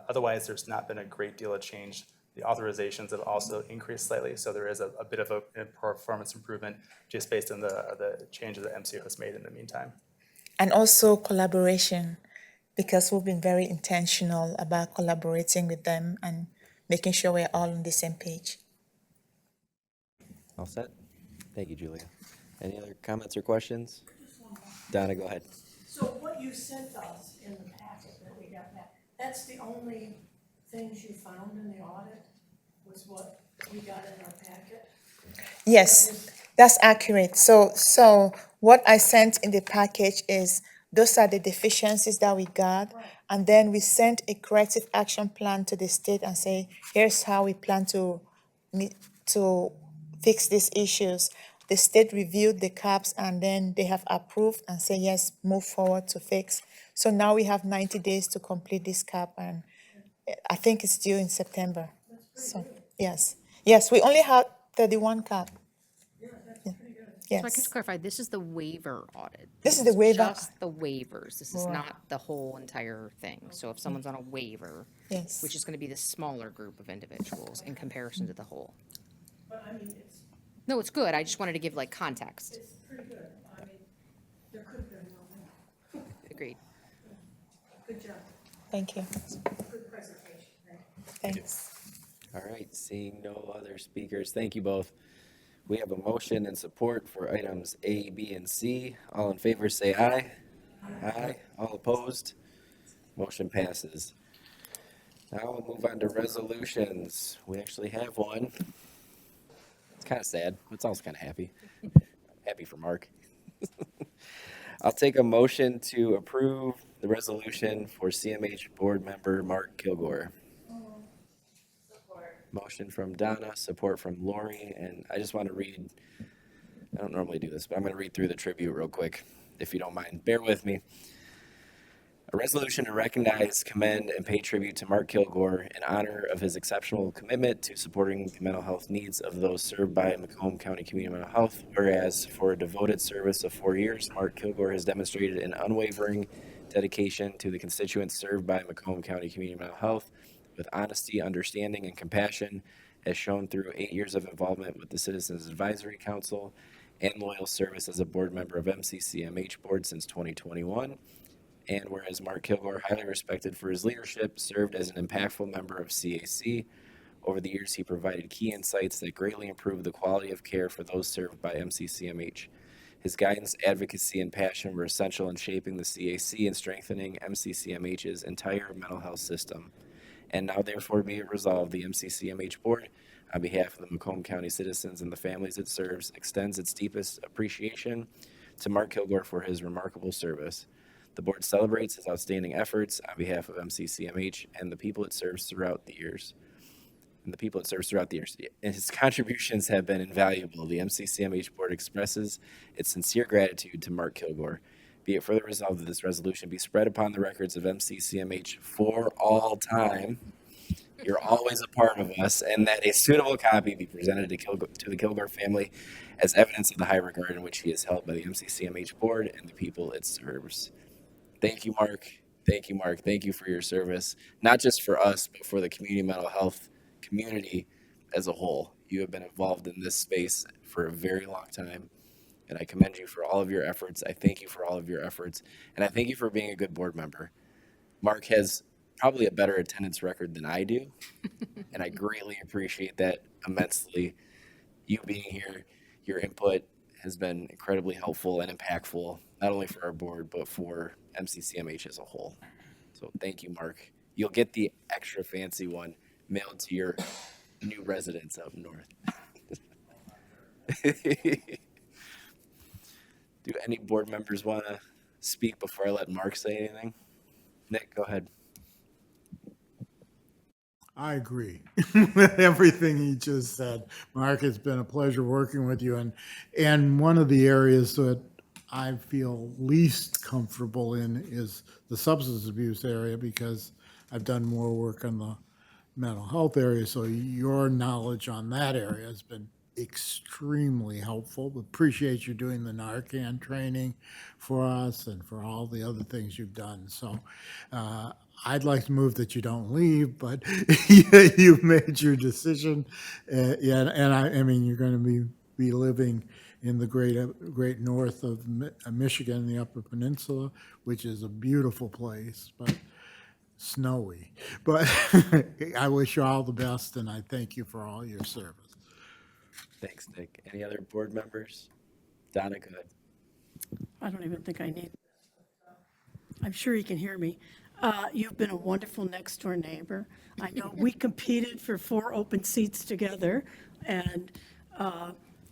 Otherwise, there's not been a great deal of change. The authorizations have also increased slightly, so there is a bit of a performance improvement just based on the changes that MCO has made in the meantime. And also collaboration, because we've been very intentional about collaborating with them and making sure we're all on the same page. All set? Thank you, Julia. Any other comments or questions? Donna, go ahead. So what you sent us in the packet that we got back, that's the only things you found in the audit, was what we got in our packet? Yes, that's accurate. So what I sent in the package is, those are the deficiencies that we got. And then we sent a corrective action plan to the state and say, here's how we plan to fix these issues. The state reviewed the caps and then they have approved and say, yes, move forward to fix. So now we have 90 days to complete this cap, and I think it's due in September. So, yes, we only have 31 cap. Yeah, that's pretty good. So I can Yes, just clarify, this is the waiver audit. This is the waiver. Just the waivers. This is Right. not the whole entire thing. So if someone's on a waiver, yes. which is going to be the smaller group of individuals in comparison to the whole. But I mean, No, it's good. I just wanted to give like context. it's pretty good. I mean, there could have been more. Agreed. Good job. Thank you. Good presentation. Thanks. All right, seeing no other speakers, thank you both. We have a motion and support for items A, B, and C. All in favor, say aye. Aye. All opposed? Motion passes. Now we'll move on to resolutions. We actually have one. It's kind of sad, but it's also kind of happy. Happy for Mark. I'll take a motion to approve the resolution for CMH board member Mark Kilgore. Motion from Donna, support from Lori, and I just want to read, I don't normally do this, but I'm going to read through the tribute real quick, if you don't mind. Bear with me. A resolution to recognize, commend, and pay tribute to Mark Kilgore in honor of his exceptional commitment to supporting the mental health needs of those served by Macomb County Community Mental Health. Whereas for a devoted service of 4 years, Mark Kilgore has demonstrated an unwavering dedication to the constituents served by Macomb County Community Mental Health with honesty, understanding, and compassion, as shown through 8 years of involvement with the Citizens Advisory Council and loyal service as a board member of MCCMH Board since 2021. And whereas Mark Kilgore, highly respected for his leadership, served as an impactful member of CAC. Over the years, he provided key insights that greatly improved the quality of care for those served by MCCMH. His guidance, advocacy, and passion were essential in shaping the CAC and strengthening MCCMH's entire mental health system. And now therefore be it resolved, the MCCMH Board, on behalf of the Macomb County citizens and the families it serves, extends its deepest appreciation to Mark Kilgore for his remarkable service. The board celebrates his outstanding efforts on behalf of MCCMH and the people it serves throughout the years. And his contributions have been invaluable. The MCCMH board expresses its sincere gratitude to Mark Kilgore. Be it further resolved that this resolution be spread upon the records of MCCMH for all time. You're always a part of us, and that a suitable copy be presented to the Kilgore family as evidence of the high regard in which he is held by the MCCMH board and the people it serves. Thank you, Mark. Thank you, Mark. Thank you for your service, not just for us, but for the community mental health community as a whole. You have been involved in this space for a very long time, and I commend you for all of your efforts. I thank you for all of your efforts, and I thank you for being a good board member. Mark has probably a better attendance record than I do, and I greatly appreciate that immensely. You being here, your input has been incredibly helpful and impactful, not only for our board, but for MCCMH as a whole. So thank you, Mark. You'll get the extra fancy one mailed to your new residence up north. Do any board members want to speak before I let Mark say anything? Nick, go ahead. I agree with everything he just said. Mark, it's been a pleasure working with you. And one of the areas that I feel least comfortable in is the substance abuse area, because I've done more work on the mental health area. So your knowledge on that area has been extremely helpful. Appreciate you doing the Narcan training for us and for all the other things you've done. So I'd like to move that you don't leave, but you've made your decision. And I mean, you're going to be living in the great north of Michigan, the Upper Peninsula, which is a beautiful place, but snowy. But I wish you all the best, and I thank you for all your service. Thanks, Nick. Any other board members? Donna, go ahead. I don't even think I need. I'm sure you can hear me. You've been a wonderful next-door neighbor. I know we competed for 4 open seats together, and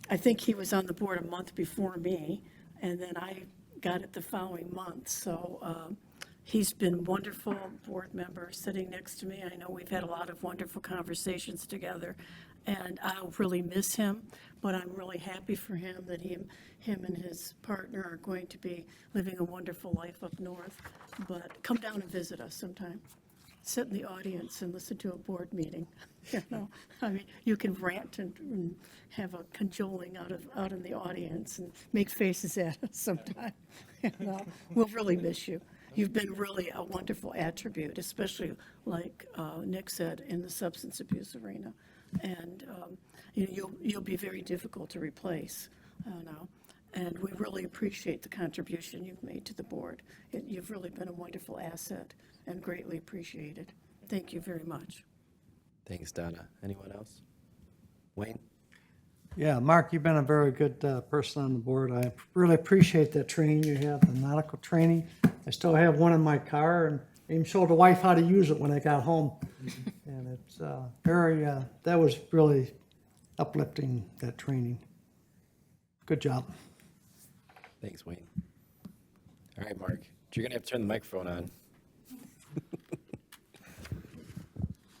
I think he was on the board a month before me, and then I got it the following month. So he's been wonderful board member sitting next to me. I know we've had a lot of wonderful conversations together, and I'll really miss him, but I'm really happy for him that him and his partner are going to be living a wonderful life up north. But come down and visit us sometime. Sit in the audience and listen to a board meeting. You know, I mean, you can rant and have a cajoling out in the audience and make faces at us sometime. You know, we'll really miss you. You've been really a wonderful attribute, especially like Nick said, in the substance abuse arena. And you know, you'll be very difficult to replace now. And we really appreciate the contribution you've made to the board. You've really been a wonderful asset and greatly appreciated. Thank you very much. Thanks, Donna. Anyone else? Wayne? Yeah, Mark, you've been a very good person on the board. I really appreciate that training you have, the medical training. I still have one in my car, and I even showed the wife how to use it when I got home. And it's that was really uplifting, that training. Good job. Thanks, Wayne. All right, Mark. You're going to have to turn the microphone on.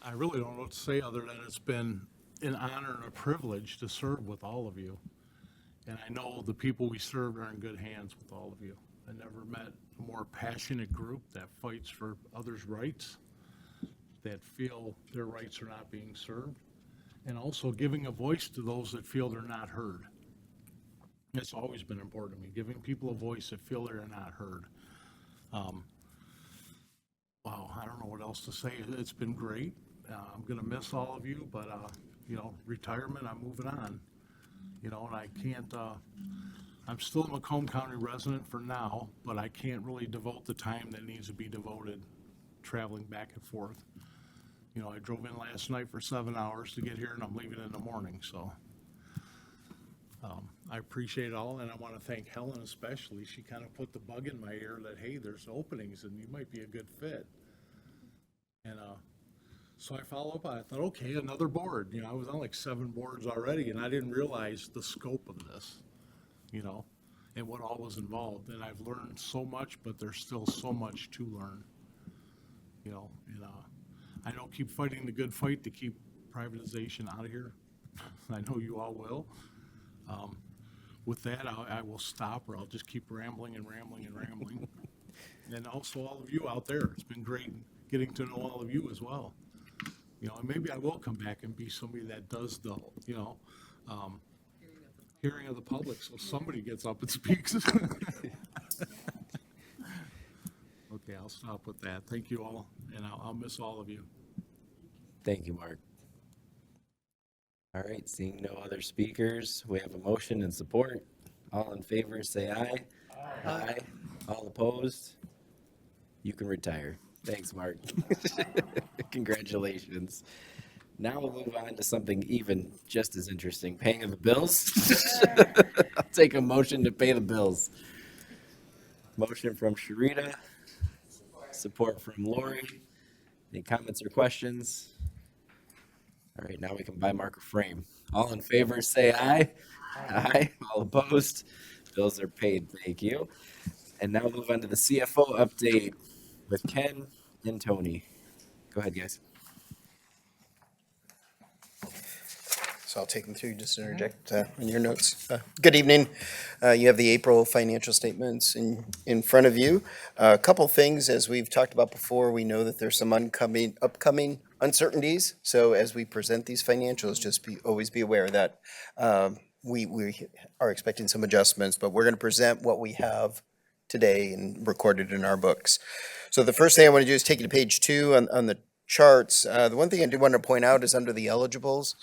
I really don't know what to say other than it's been an honor and a privilege to serve with all of you. And I know the people we served are in good hands with all of you. I never met a more passionate group that fights for others' rights, that feel their rights are not being served, and also giving a voice to those that feel they're not heard. It's always been important to me, giving people a voice that feel they're not heard. Wow, I don't know what else to say. It's been great. I'm gonna miss all of you, but, retirement, I'm moving on. And I can't, I'm still a Macomb County resident for now, but I can't really devote the time that needs to be devoted traveling back and forth. I drove in last night for 7 hours to get here, and I'm leaving in the morning, so. I appreciate it all, and I want to thank Helen especially. She kind of put the bug in my ear that, hey, there's openings and you might be a good fit. And so I follow up. I thought, okay, another board. I was on like 7 boards already, and I didn't realize the scope of this, and what all was involved. And I've learned so much, but there's still so much to learn, and I know keep fighting the good fight to keep privatization out of here. I know you all will. With that, I will stop, or I'll just keep rambling and rambling and rambling. And also all of you out there, it's been great getting to know all of you as well. And maybe I will come back and be somebody that does the, hearing of the public, so somebody gets up and speaks. Okay, I'll stop with that. Thank you all, and I'll miss all of you. Thank you, Mark. All right, seeing no other speakers, we have a motion and support. All in favor, say aye. Aye. All opposed? You can retire. Thanks, Mark. Congratulations. Now we'll move on to something even just as interesting, paying of the bills. I'll take a motion to pay the bills. Motion from Sharita, support from Lori. Any comments or questions? All right, now we can buy Mark a frame. All in favor, say aye. Aye. All opposed? Bills are paid. Thank you. And now we'll move on to the CFO update with Ken and Tony. Go ahead, guys. So I'll take them through, just interject in your notes. Good evening. You have the April financial statements in front of you. A couple things, as we've talked about before, we know that there's some upcoming uncertainties. So as we present these financials, just always be aware that we are expecting some adjustments, but we're going to present what we have today and recorded in our books. So the first thing I want to do is take you to page 2 on the charts. The one thing I do want to point out is under the eligibles.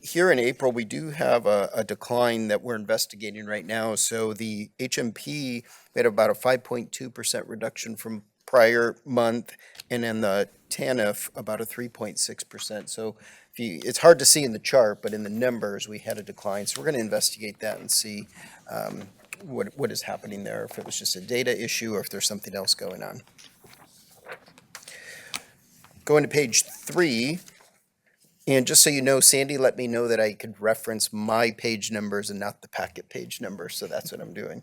Here in April, we do have a decline that we're investigating right now. So the HMP made about a 5.2% reduction from prior month, and then the TANF about a 3.6%. So it's hard to see in the chart, but in the numbers, we had a decline. So we're going to investigate that and see what is happening there, if it was just a data issue or if there's something else going on. Going to page 3, and just so you know, Sandy let me know that I could reference my page numbers and not the packet page numbers, so that's what I'm doing.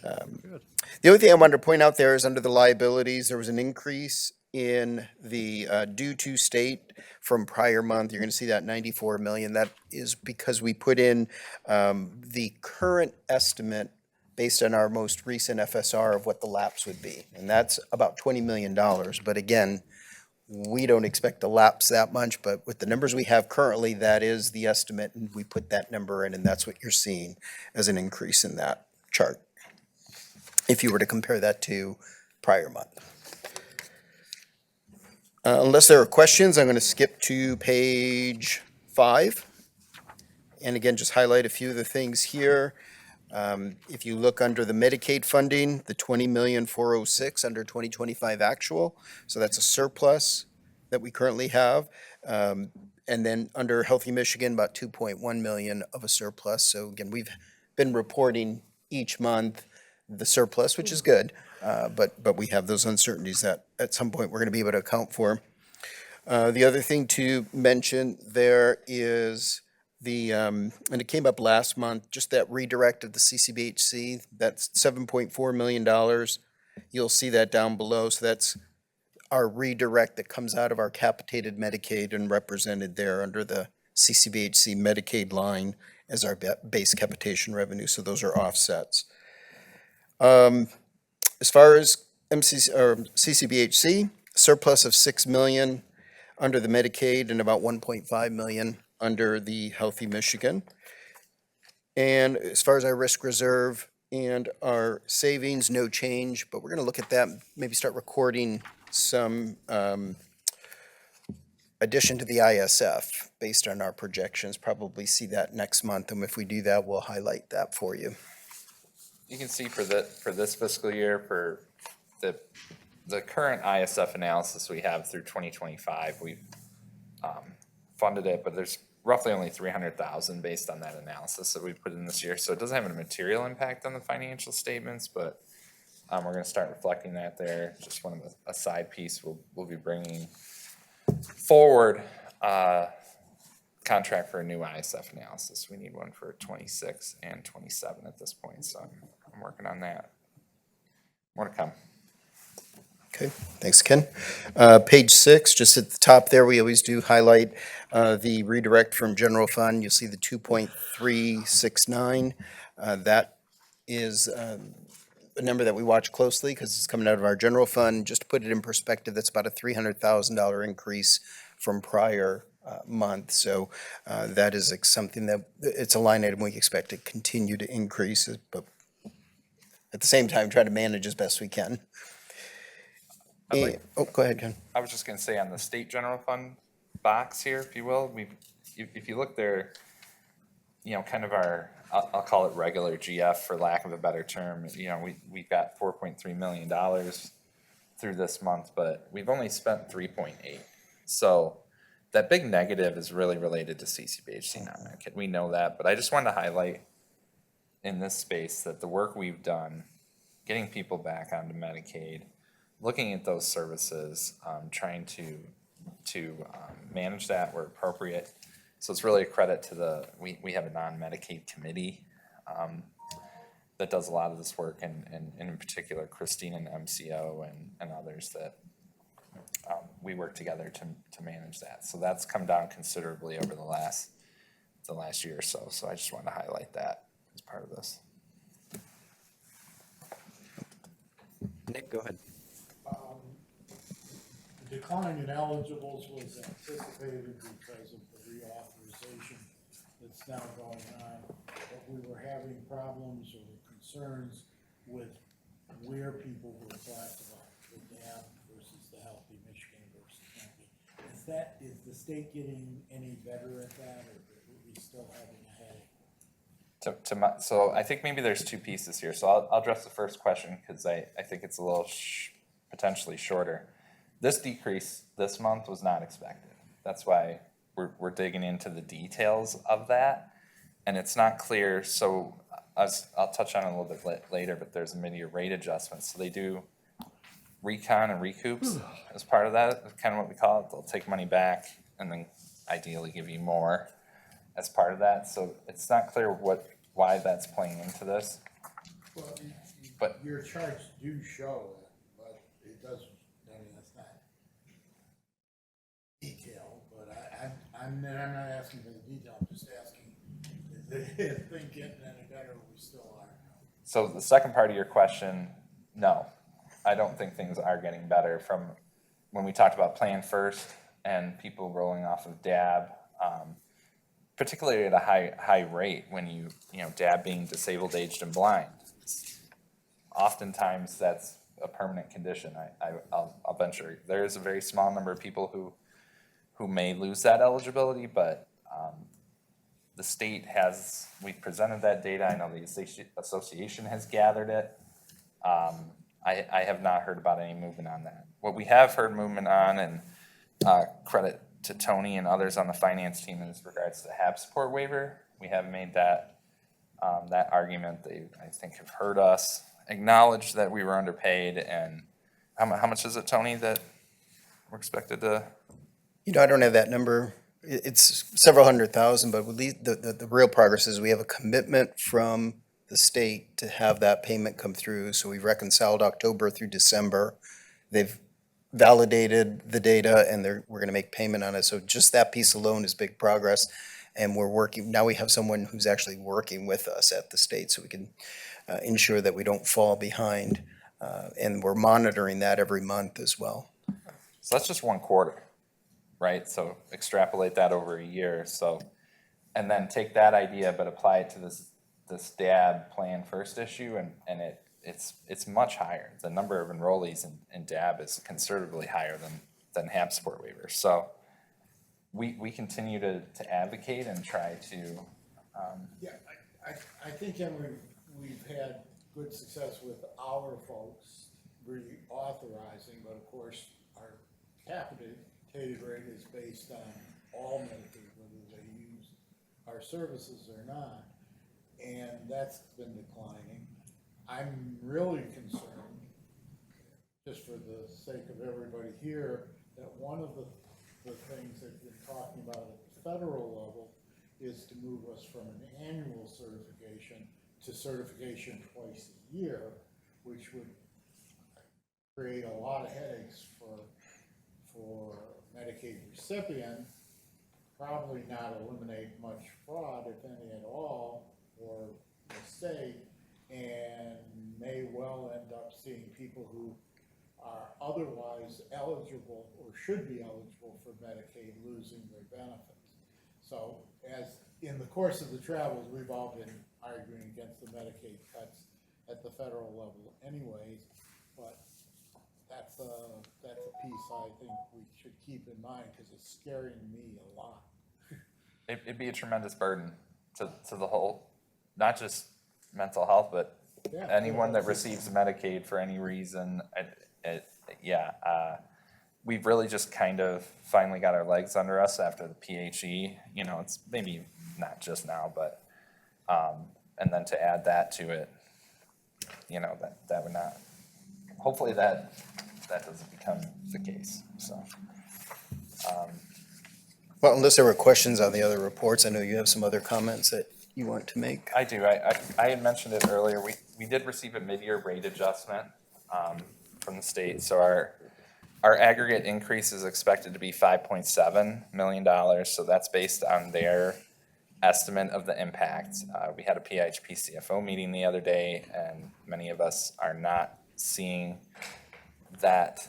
The only thing I wanted to point out there is under the liabilities, there was an increase in the due to state from prior month. You're going to see that 94 million. That is because we put in the current estimate based on our most recent FSR of what the lapse would be, and that's about $20 million. But again, we don't expect to lapse that much, but with the numbers we have currently, that is the estimate, and we put that number in, and that's what you're seeing as an increase in that chart, if you were to compare that to prior month. Unless there are questions, I'm going to skip to page 5. And again, just highlight a few of the things here. If you look under the Medicaid funding, the $20,406 under 2025 actual, so that's a surplus that we currently have. And then under Healthy Michigan, about 2.1 million of a surplus. So again, we've been reporting each month the surplus, which is good, but we have those uncertainties that at some point we're going to be able to account for. The other thing to mention there is and it came up last month, just that redirect of the CCBHC, that's $7.4 million. You'll see that down below. So that's our redirect that comes out of our capitated Medicaid and represented there under the CCBHC Medicaid line as our base capitation revenue. So those are offsets. As far as CCBHC, surplus of 6 million under the Medicaid and about 1.5 million under the Healthy Michigan. And as far as our risk reserve and our savings, no change, but we're gonna look at that, maybe start recording some addition to the ISF based on our projections, probably see that next month, and if we do that, we'll highlight that for you. You can see for this fiscal year, for the current ISF analysis we have through 2025, we've funded it, but there's roughly only 300,000 based on that analysis that we put in this year. So it doesn't have a material impact on the financial statements, but we're gonna start reflecting that there. Just one of a side piece we'll be bringing forward contract for a new ISF analysis. We need one for 26 and 27 at this point, so I'm working on that. More to come. Okay, thanks, Ken. Page 6, just at the top there, we always do highlight the redirect from general fund. You'll see the 2.369. That is a number that we watch closely because it's coming out of our general fund. Just to put it in perspective, that's about a $300,000 increase from prior month. So that is something that, it's a line item we expect to continue to increase, but at the same time, try to manage as best we can. Go ahead, Ken. I was just gonna say on the state general fund box here, if you will, if you look there, you know, kind of our, I'll call it regular GF for lack of a better term, you know, we've got $4.3 million through this month, but we've only spent 3.8. So that big negative is really related to CCBHC, not Medicaid. We know that, but I just wanted to highlight in this space that the work we've done, getting people back onto Medicaid, looking at those services, trying to manage that where appropriate. So it's really a credit to we have a non-Medicaid committee that does a lot of this work, and in particular, Christine and MCO and others that we work together to manage that. So that's come down considerably over the last year or so. So I just wanted to highlight that as part of this. Nick, go ahead. The decline in eligibles was anticipated because of the reauthorization that's now going on, but we were having problems or concerns with where people were classified, the DAB versus the Healthy Michigan versus Healthy. Is the state getting any better at that, or are we still having a headache? So I think maybe there's two pieces here. So I'll address the first question because I think it's a little potentially shorter. This decrease this month was not expected. That's why we're digging into the details of that, and it's not clear. So I'll touch on it a little bit later, but there's a mid-year rate adjustment. So they do recon and recoups as part of that. That's kind of what we call it. They'll take money back and then ideally give you more as part of that. So it's not clear why that's playing into this. Well, But your charts do show it, but it doesn't. I mean, that's not detail. But I'm not asking for the detail. I'm just asking, is the thing getting any better? We still are. So the second part of your question, no, I don't think things are getting better from when we talked about Plan First and people rolling off of DAB, particularly at a high rate when you know, DAB being disabled, aged, and blind. Oftentimes that's a permanent condition. I'll venture there is a very small number of people who may lose that eligibility, but the state we presented that data. I know the association has gathered it. I have not heard about any movement on that. What we have heard movement on, and credit to Tony and others on the finance team in regards to the HAB support waiver, we have made that argument. They, I think, have heard us, acknowledged that we were underpaid, and how much is it, Tony, that we're expected to? You know, I don't have that number. It's several $100,000, but the real progress is we have a commitment from the state to have that payment come through. So we've reconciled October through December. They've validated the data, and we're going to make payment on it. So just that piece alone is big progress. And we're working, now we have someone who's actually working with us at the state so we can ensure that we don't fall behind And we're monitoring that every month as well. So that's just 1 quarter, right? So extrapolate that over a year, so, and then take that idea, but apply it to this DAB plan first issue, and it's much higher. The number of enrollees in DAB is considerably higher than HAB support waivers. So we continue to advocate and try to, Yeah, I think, Henry, we've had good success with our folks reauthorizing, but of course, our capitated rate is based on all Medicaid, whether they use our services or not, and that's been declining. I'm really concerned, just for the sake of everybody here, that one of the things that you're talking about at the federal level is to move us from an annual certification to certification twice a year, which would create a lot of headaches for Medicaid recipient, probably not eliminate much fraud, if any at all, for the state, and may well end up seeing people who are otherwise eligible or should be eligible for Medicaid losing their benefits. So as in the course of the travels, we've all been arguing against the Medicaid cuts at the federal level anyways, but that's a piece I think we should keep in mind because it's scaring me a lot. it'd be a tremendous burden to the whole, not just mental health, but Yeah, anyone that receives Medicaid for any reason. We've really just kind of finally got our legs under us after the PHE. You know, it's maybe not just now, but and then to add that to it, you know, that would not. Hopefully that doesn't become the case. So. Well, unless there were questions on the other reports, I know you have some other comments that you want to make. I do. I had mentioned it earlier. We did receive a mid-year rate adjustment from the state. So our aggregate increase is expected to be $5.7 million. So that's based on their estimate of the impact. We had a PHP CFO meeting the other day, and many of us are not seeing that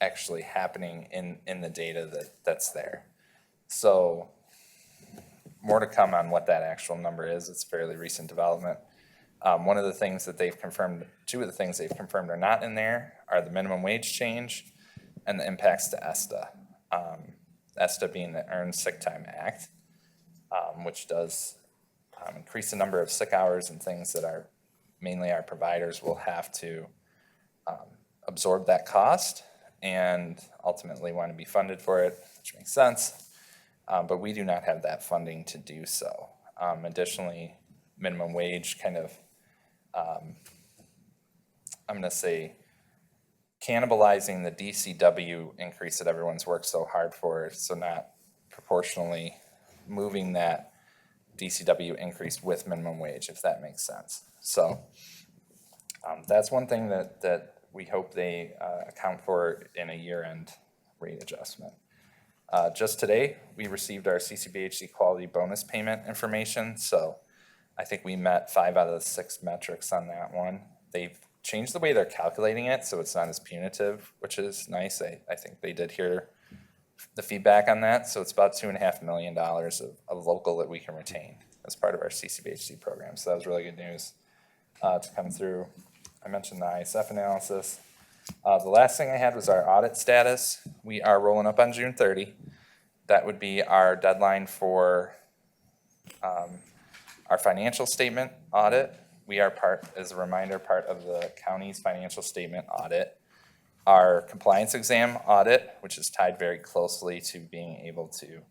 actually happening in the data that's there. So more to come on what that actual number is. It's fairly recent development. One of the things that they've confirmed, two of the things they've confirmed are not in there are the minimum wage change and the impacts to ESTA. ESTA being the Earned Sick Time Act, which does increase the number of sick hours and things that are mainly our providers will have to absorb that cost and ultimately want to be funded for it, which makes sense. But we do not have that funding to do so. Additionally, minimum wage kind of, I'm going to say, cannibalizing the DCW increase that everyone's worked so hard for, so not proportionally moving that DCW increase with minimum wage, if that makes sense. So that's one thing that we hope they account for in a year-end rate adjustment. Just today, we received our CCBHC quality bonus payment information. So I think we met 5 out of the 6 metrics on that one. They've changed the way they're calculating it, so it's not as punitive, which is nice. I think they did hear the feedback on that. So it's about $2.5 million of local that we can retain as part of our CCBHC program. So that was really good news to come through. I mentioned the ISF analysis. The last thing I had was our audit status. We are rolling up on June 30. That would be our deadline for our financial statement audit. We are as a reminder, part of the county's financial statement audit. Our compliance exam audit, which is tied very closely to being able to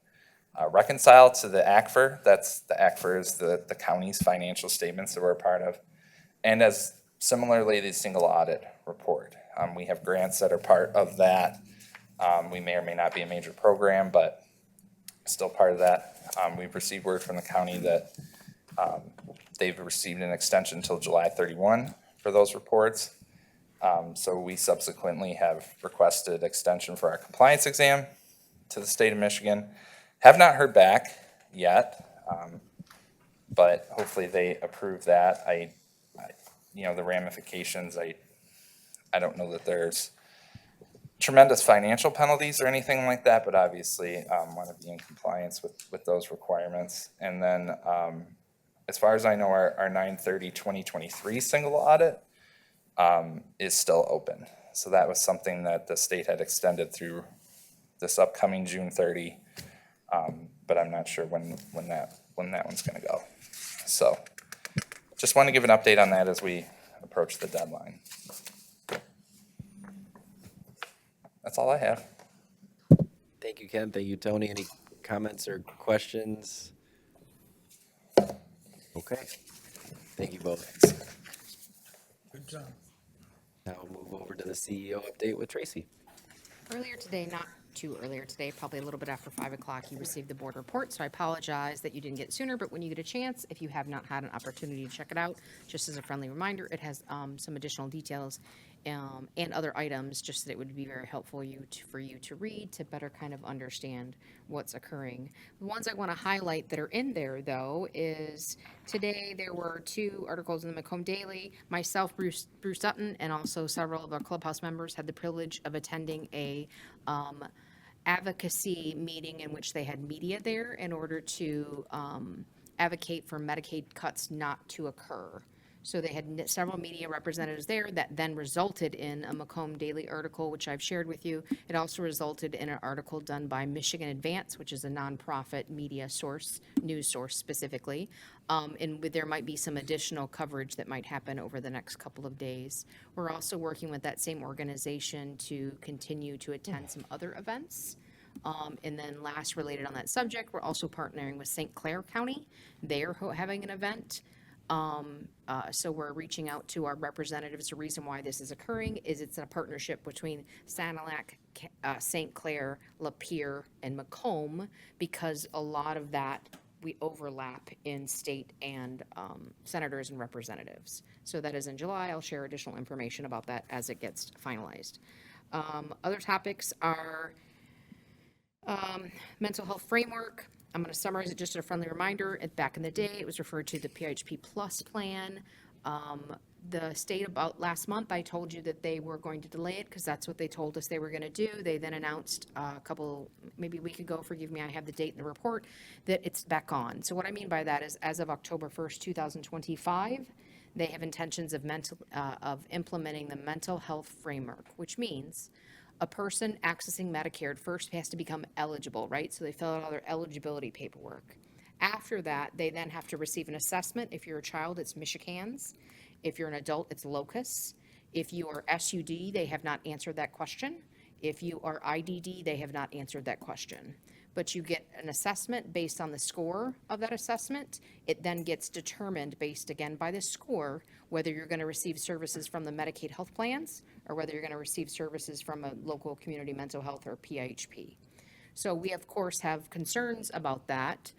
reconcile to the ACFR. The ACFR is the county's financial statements that we're a part of. And as similarly, the single audit report. We have grants that are part of that. We may or may not be a major program, but still part of that. We've received word from the county that they've received an extension until July 31 for those reports. So we subsequently have requested extension for our compliance exam to the state of Michigan. Have not heard back yet, but hopefully they approve that. The ramifications, I don't know that there's tremendous financial penalties or anything like that, but obviously want to be in compliance with those requirements. And then as far as I know, our 9/30/2023 single audit is still open. So that was something that the state had extended through this upcoming June 30. But I'm not sure when that one's gonna go. So just want to give an update on that as we approach the deadline. That's all I have. Thank you, Ken. Thank you, Tony. Any comments or questions? Okay. Thank you both. Good job. Now we'll move over to the CEO update with Tracy. Earlier today, not too earlier today, probably a little bit after 5 o'clock, you received the board report, so I apologize that you didn't get it sooner, but when you get a chance, if you have not had an opportunity to check it out, just as a friendly reminder, it has some additional details and other items, just that it would be very helpful for you to read to better kind of understand what's occurring. The ones I want to highlight that are in there, though, is today there were 2 articles in the Macomb Daily. Myself, Bruce Sutton, and also several of our clubhouse members had the privilege of attending a advocacy meeting in which they had media there in order to advocate for Medicaid cuts not to occur. So they had several media representatives there that then resulted in a Macomb Daily article, which I've shared with you. It also resulted in an article done by Michigan Advance, which is a nonprofit media source, news source specifically. And there might be some additional coverage that might happen over the next couple of days. We're also working with that same organization to continue to attend some other events. And then last, related on that subject, we're also partnering with St. Clair County. They're having an event. So we're reaching out to our representatives. The reason why this is occurring is it's a partnership between Sanilac, St. Clair, Lapeer, and Macomb, because a lot of that we overlap in state and senators and representatives. So that is in July. I'll share additional information about that as it gets finalized. Other topics are mental health framework. I'm going to summarize it just as a friendly reminder. Back in the day, it was referred to the PHP Plus plan. The state, about last month, I told you that they were going to delay it because that's what they told us they were going to do. They then announced maybe a week ago, forgive me, I have the date in the report, that it's back on. So what I mean by that is as of October 1st, 2025, they have intentions of implementing the mental health framework, which means a person accessing Medicare first has to become eligible, right? So they fill out all their eligibility paperwork. After that, they then have to receive an assessment. If you're a child, it's Michigans. If you're an adult, it's Locus. If you are SUD, they have not answered that question. If you are IDD, they have not answered that question. But you get an assessment based on the score of that assessment. It then gets determined based, again, by the score, whether you're going to receive services from the Medicaid health plans or whether you're going to receive services from a local community mental health or PHP. So we, of course, have concerns about that.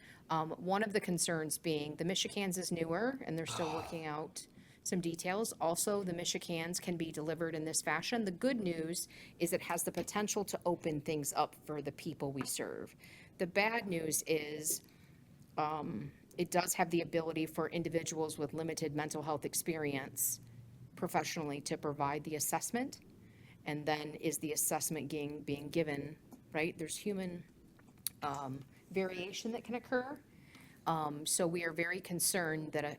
One of the concerns being the Michigans is newer and they're still working out some details. Also, the Michigans can be delivered in this fashion. The good news is it has the potential to open things up for the people we serve. The bad news is it does have the ability for individuals with limited mental health experience professionally to provide the assessment. And then is the assessment being given, right? There's human variation that can occur. So we are very concerned that a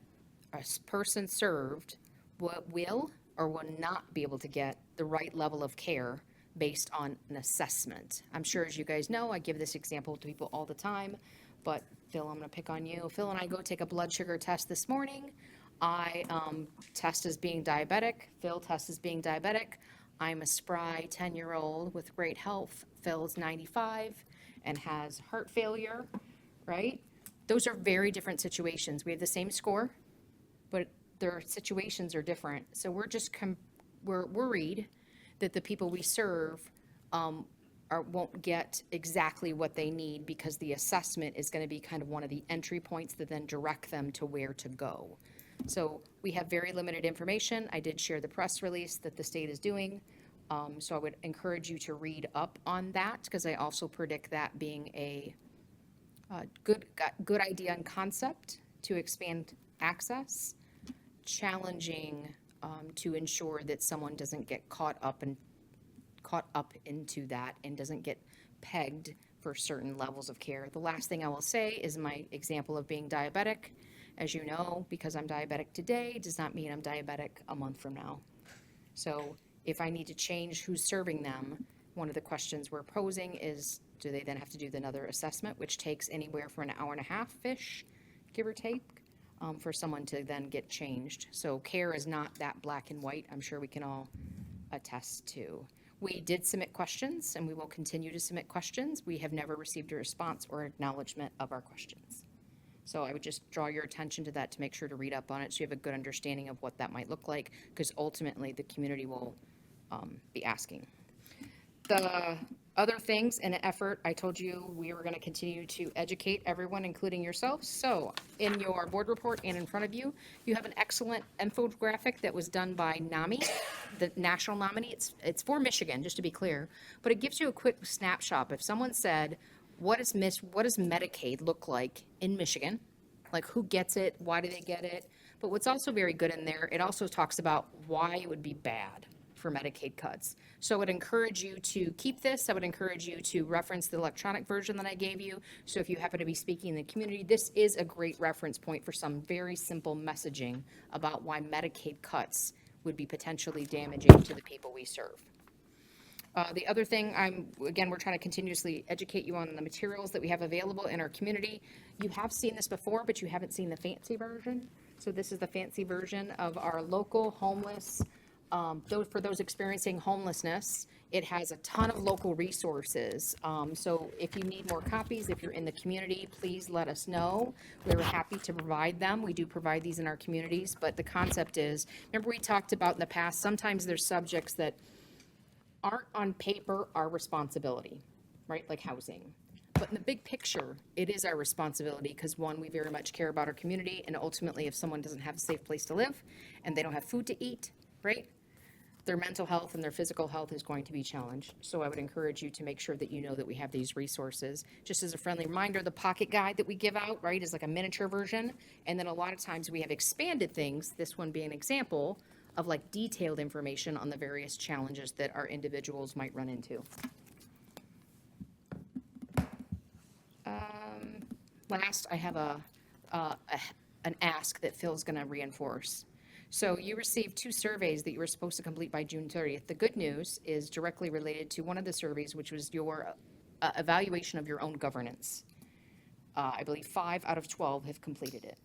person served will or will not be able to get the right level of care based on an assessment. I'm sure, as you guys know, I give this example to people all the time, but Phil, I'm going to pick on you. Phil and I go take a blood sugar test this morning. I test as being diabetic. Phil tests as being diabetic. I'm a spry 10-year-old with great health. Phil's 95 and has heart failure, right? Those are very different situations. We have the same score, but their situations are different. So we're just we're worried that the people we serve won't get exactly what they need because the assessment is going to be kind of one of the entry points that then direct them to where to go. So we have very limited information. I did share the press release that the state is doing. So I would encourage you to read up on that because I also predict that being a good idea and concept to expand access, challenging to ensure that someone doesn't get caught up into that and doesn't get pegged for certain levels of care. The last thing I will say is my example of being diabetic. As you know, because I'm diabetic today does not mean I'm diabetic a month from now. So if I need to change who's serving them, one of the questions we're posing is, do they then have to do another assessment, which takes anywhere from an hour and a half-ish, give or take, for someone to then get changed. So care is not that black and white, I'm sure we can all attest to. We did submit questions, and we will continue to submit questions. We have never received a response or acknowledgement of our questions. So I would just draw your attention to that to make sure to read up on it so you have a good understanding of what that might look like, because ultimately the community will be asking. The other things in an effort, I told you we were going to continue to educate everyone, including yourselves. So in your board report and in front of you, you have an excellent infographic that was done by NAMI, the national nominee. It's for Michigan, just to be clear, but it gives you a quick snapshot. If someone said, what does Medicaid look like in Michigan? Like, who gets it? Why do they get it? But what's also very good in there, it also talks about why it would be bad for Medicaid cuts. So I would encourage you to keep this. I would encourage you to reference the electronic version that I gave you. So if you happen to be speaking in the community, this is a great reference point for some very simple messaging about why Medicaid cuts would be potentially damaging to the people we serve. The other thing, we're trying to continuously educate you on the materials that we have available in our community. You have seen this before, but you haven't seen the fancy version. So this is the fancy version of our local homeless, for those experiencing homelessness. It has a ton of local resources. So if you need more copies, if you're in the community, please let us know. We're happy to provide them. We do provide these in our communities, but the concept is, remember we talked about in the past, sometimes there's subjects that aren't on paper our responsibility, right? Like housing. But in the big picture, it is our responsibility because, one, we very much care about our community, and ultimately if someone doesn't have a safe place to live and they don't have food to eat, right? Their mental health and their physical health is going to be challenged. So I would encourage you to make sure that you know that we have these resources. Just as a friendly reminder, the pocket guide that we give out, right, is like a miniature version. And then a lot of times we have expanded things, this one being an example, of like detailed information on the various challenges that our individuals might run into. Last, I have an ask that Phil's going to reinforce. So you received 2 surveys that you were supposed to complete by June 30th. The good news is directly related to one of the surveys, which was your evaluation of your own governance. I believe 5 out of 12 have completed it.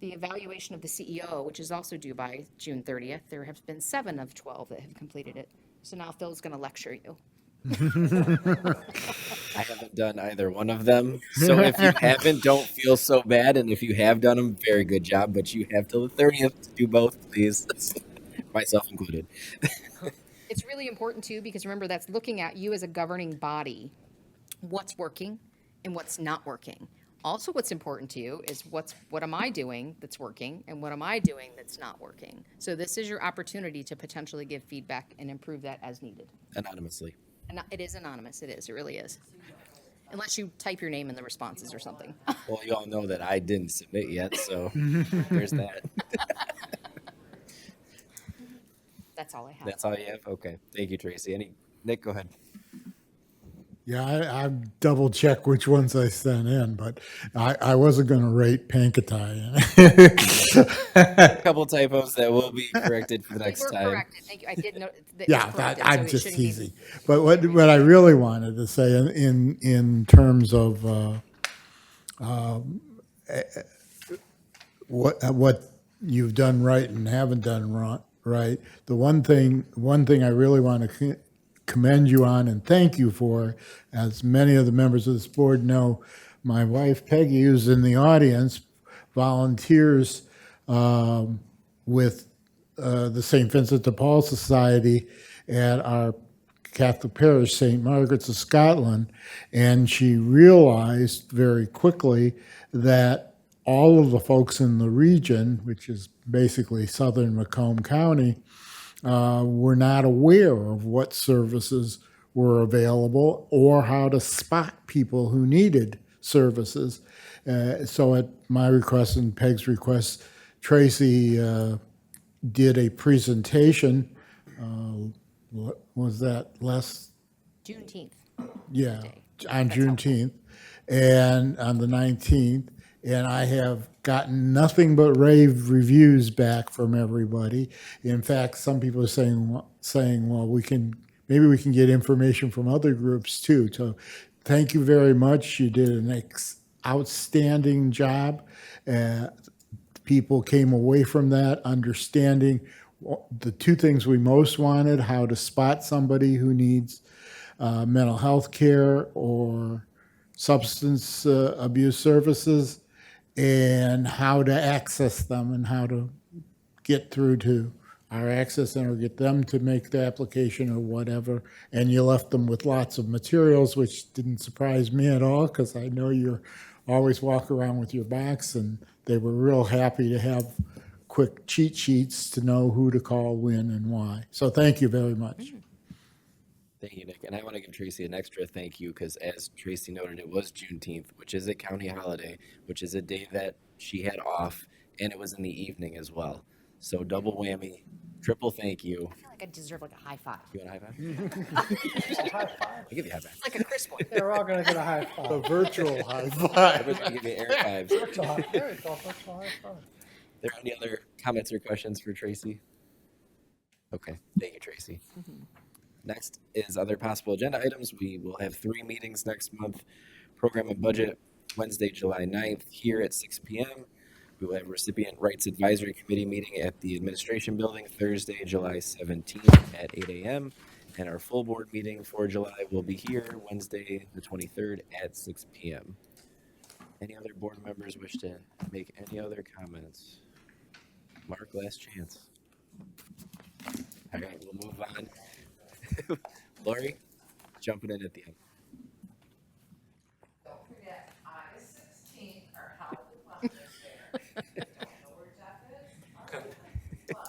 The evaluation of the CEO, which is also due by June 30th, there have been 7 of 12 that have completed it. So now Phil's going to lecture you. I haven't done either one of them. So if you haven't, don't feel so bad. And if you have done them, very good job. But you have till the 30th to do both, please. Myself included. It's really important too, because remember, that's looking at you as a governing body, what's working and what's not working. Also, what's important to you is what am I doing that's working and what am I doing that's not working. So this is your opportunity to potentially give feedback and improve that as needed. Anonymously. And it is anonymous. It is. It really is. Unless you type your name in the responses or something. Well, you all know that I didn't submit yet, so there's that. That's all I have. That's all you have? Okay. Thank you, Tracy. Nick, go ahead. Yeah, I double checked which ones I sent in, but I wasn't going to rate Pankatai. A couple typos that will be corrected for the next We're time. corrected. Thank you. I did know that. Yeah, I'm so just teasing. But what I really wanted to say in terms of what you've done right and haven't done wrong, right? The one thing I really want to commend you on and thank you for, as many of the members of this board know, my wife Peggy, who's in the audience, volunteers with the St. Vincent de Paul Society at our Catholic parish, St. Margaret's of Scotland, and she realized very quickly that all of the folks in the region, which is basically southern Macomb County, were not aware of what services were available or how to spot people who needed services. So at my request and Peg's request, Tracy did a presentation, what was that, last, Juneteenth. yeah, Day. on That's helpful. Juneteenth, and on the 19th, and I have gotten nothing but rave reviews back from everybody. In fact, some people are saying, well, maybe we can get information from other groups too. So thank you very much. You did an outstanding job. People came away from that understanding the two things we most wanted: how to spot somebody who needs mental health care or substance abuse services, and how to access them and how to get through to our access center, get them to make the application or whatever. And you left them with lots of materials, which didn't surprise me at all, because I know you always walk around with your box, and they were real happy to have quick cheat sheets to know who to call, when, and why. So thank you very much. Thank you, Nick. And I want to give Tracy an extra thank you because, as Tracy noted, it was Juneteenth, which is a county holiday, which is a day that she had off, and it was in the evening as well. So double whammy, triple thank you. I feel like I deserve like a high five. You want a high five? I'll give you a high five. It's like a Chris one. They're all gonna get a high The five. virtual high I'll five. give you air fives. There you go, virtual high five. There any other comments or questions for Tracy? Okay, thank you, Tracy. Next is other possible agenda items. We will have 3 meetings next month. Program and budget Wednesday, July 9th here at 6 p.m. We will have recipient rights advisory committee meeting at the administration building Thursday, July 17th at 8 a.m. And our full board meeting for July will be here Wednesday, the 23rd at 6 p.m. Any other board members wish to make any other comments? Mark, last chance. All right, we'll move on. Lori, jumping in at the end. Don't forget, August 16th, our Halloween Wellness Fair. Don't know where Jeff is, but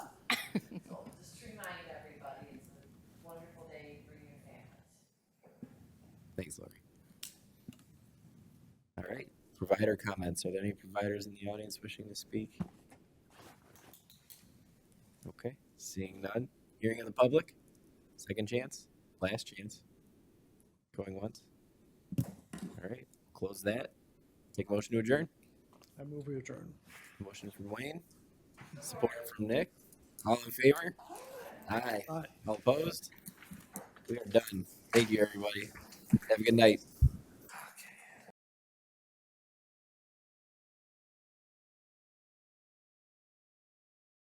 so just to remind everybody, it's a wonderful day for you and families. Thanks, Lori. All right, provider comments. Are there any providers in the audience wishing to speak? Okay, seeing none. Hearing of the public? Second chance? Last chance? Going once? All right, close that. Take a motion to adjourn. I move we adjourn. Motion from Wayne, support from Nick. All in favor? Aye. Aye. All opposed? We are done. Thank you, everybody. Have a good night.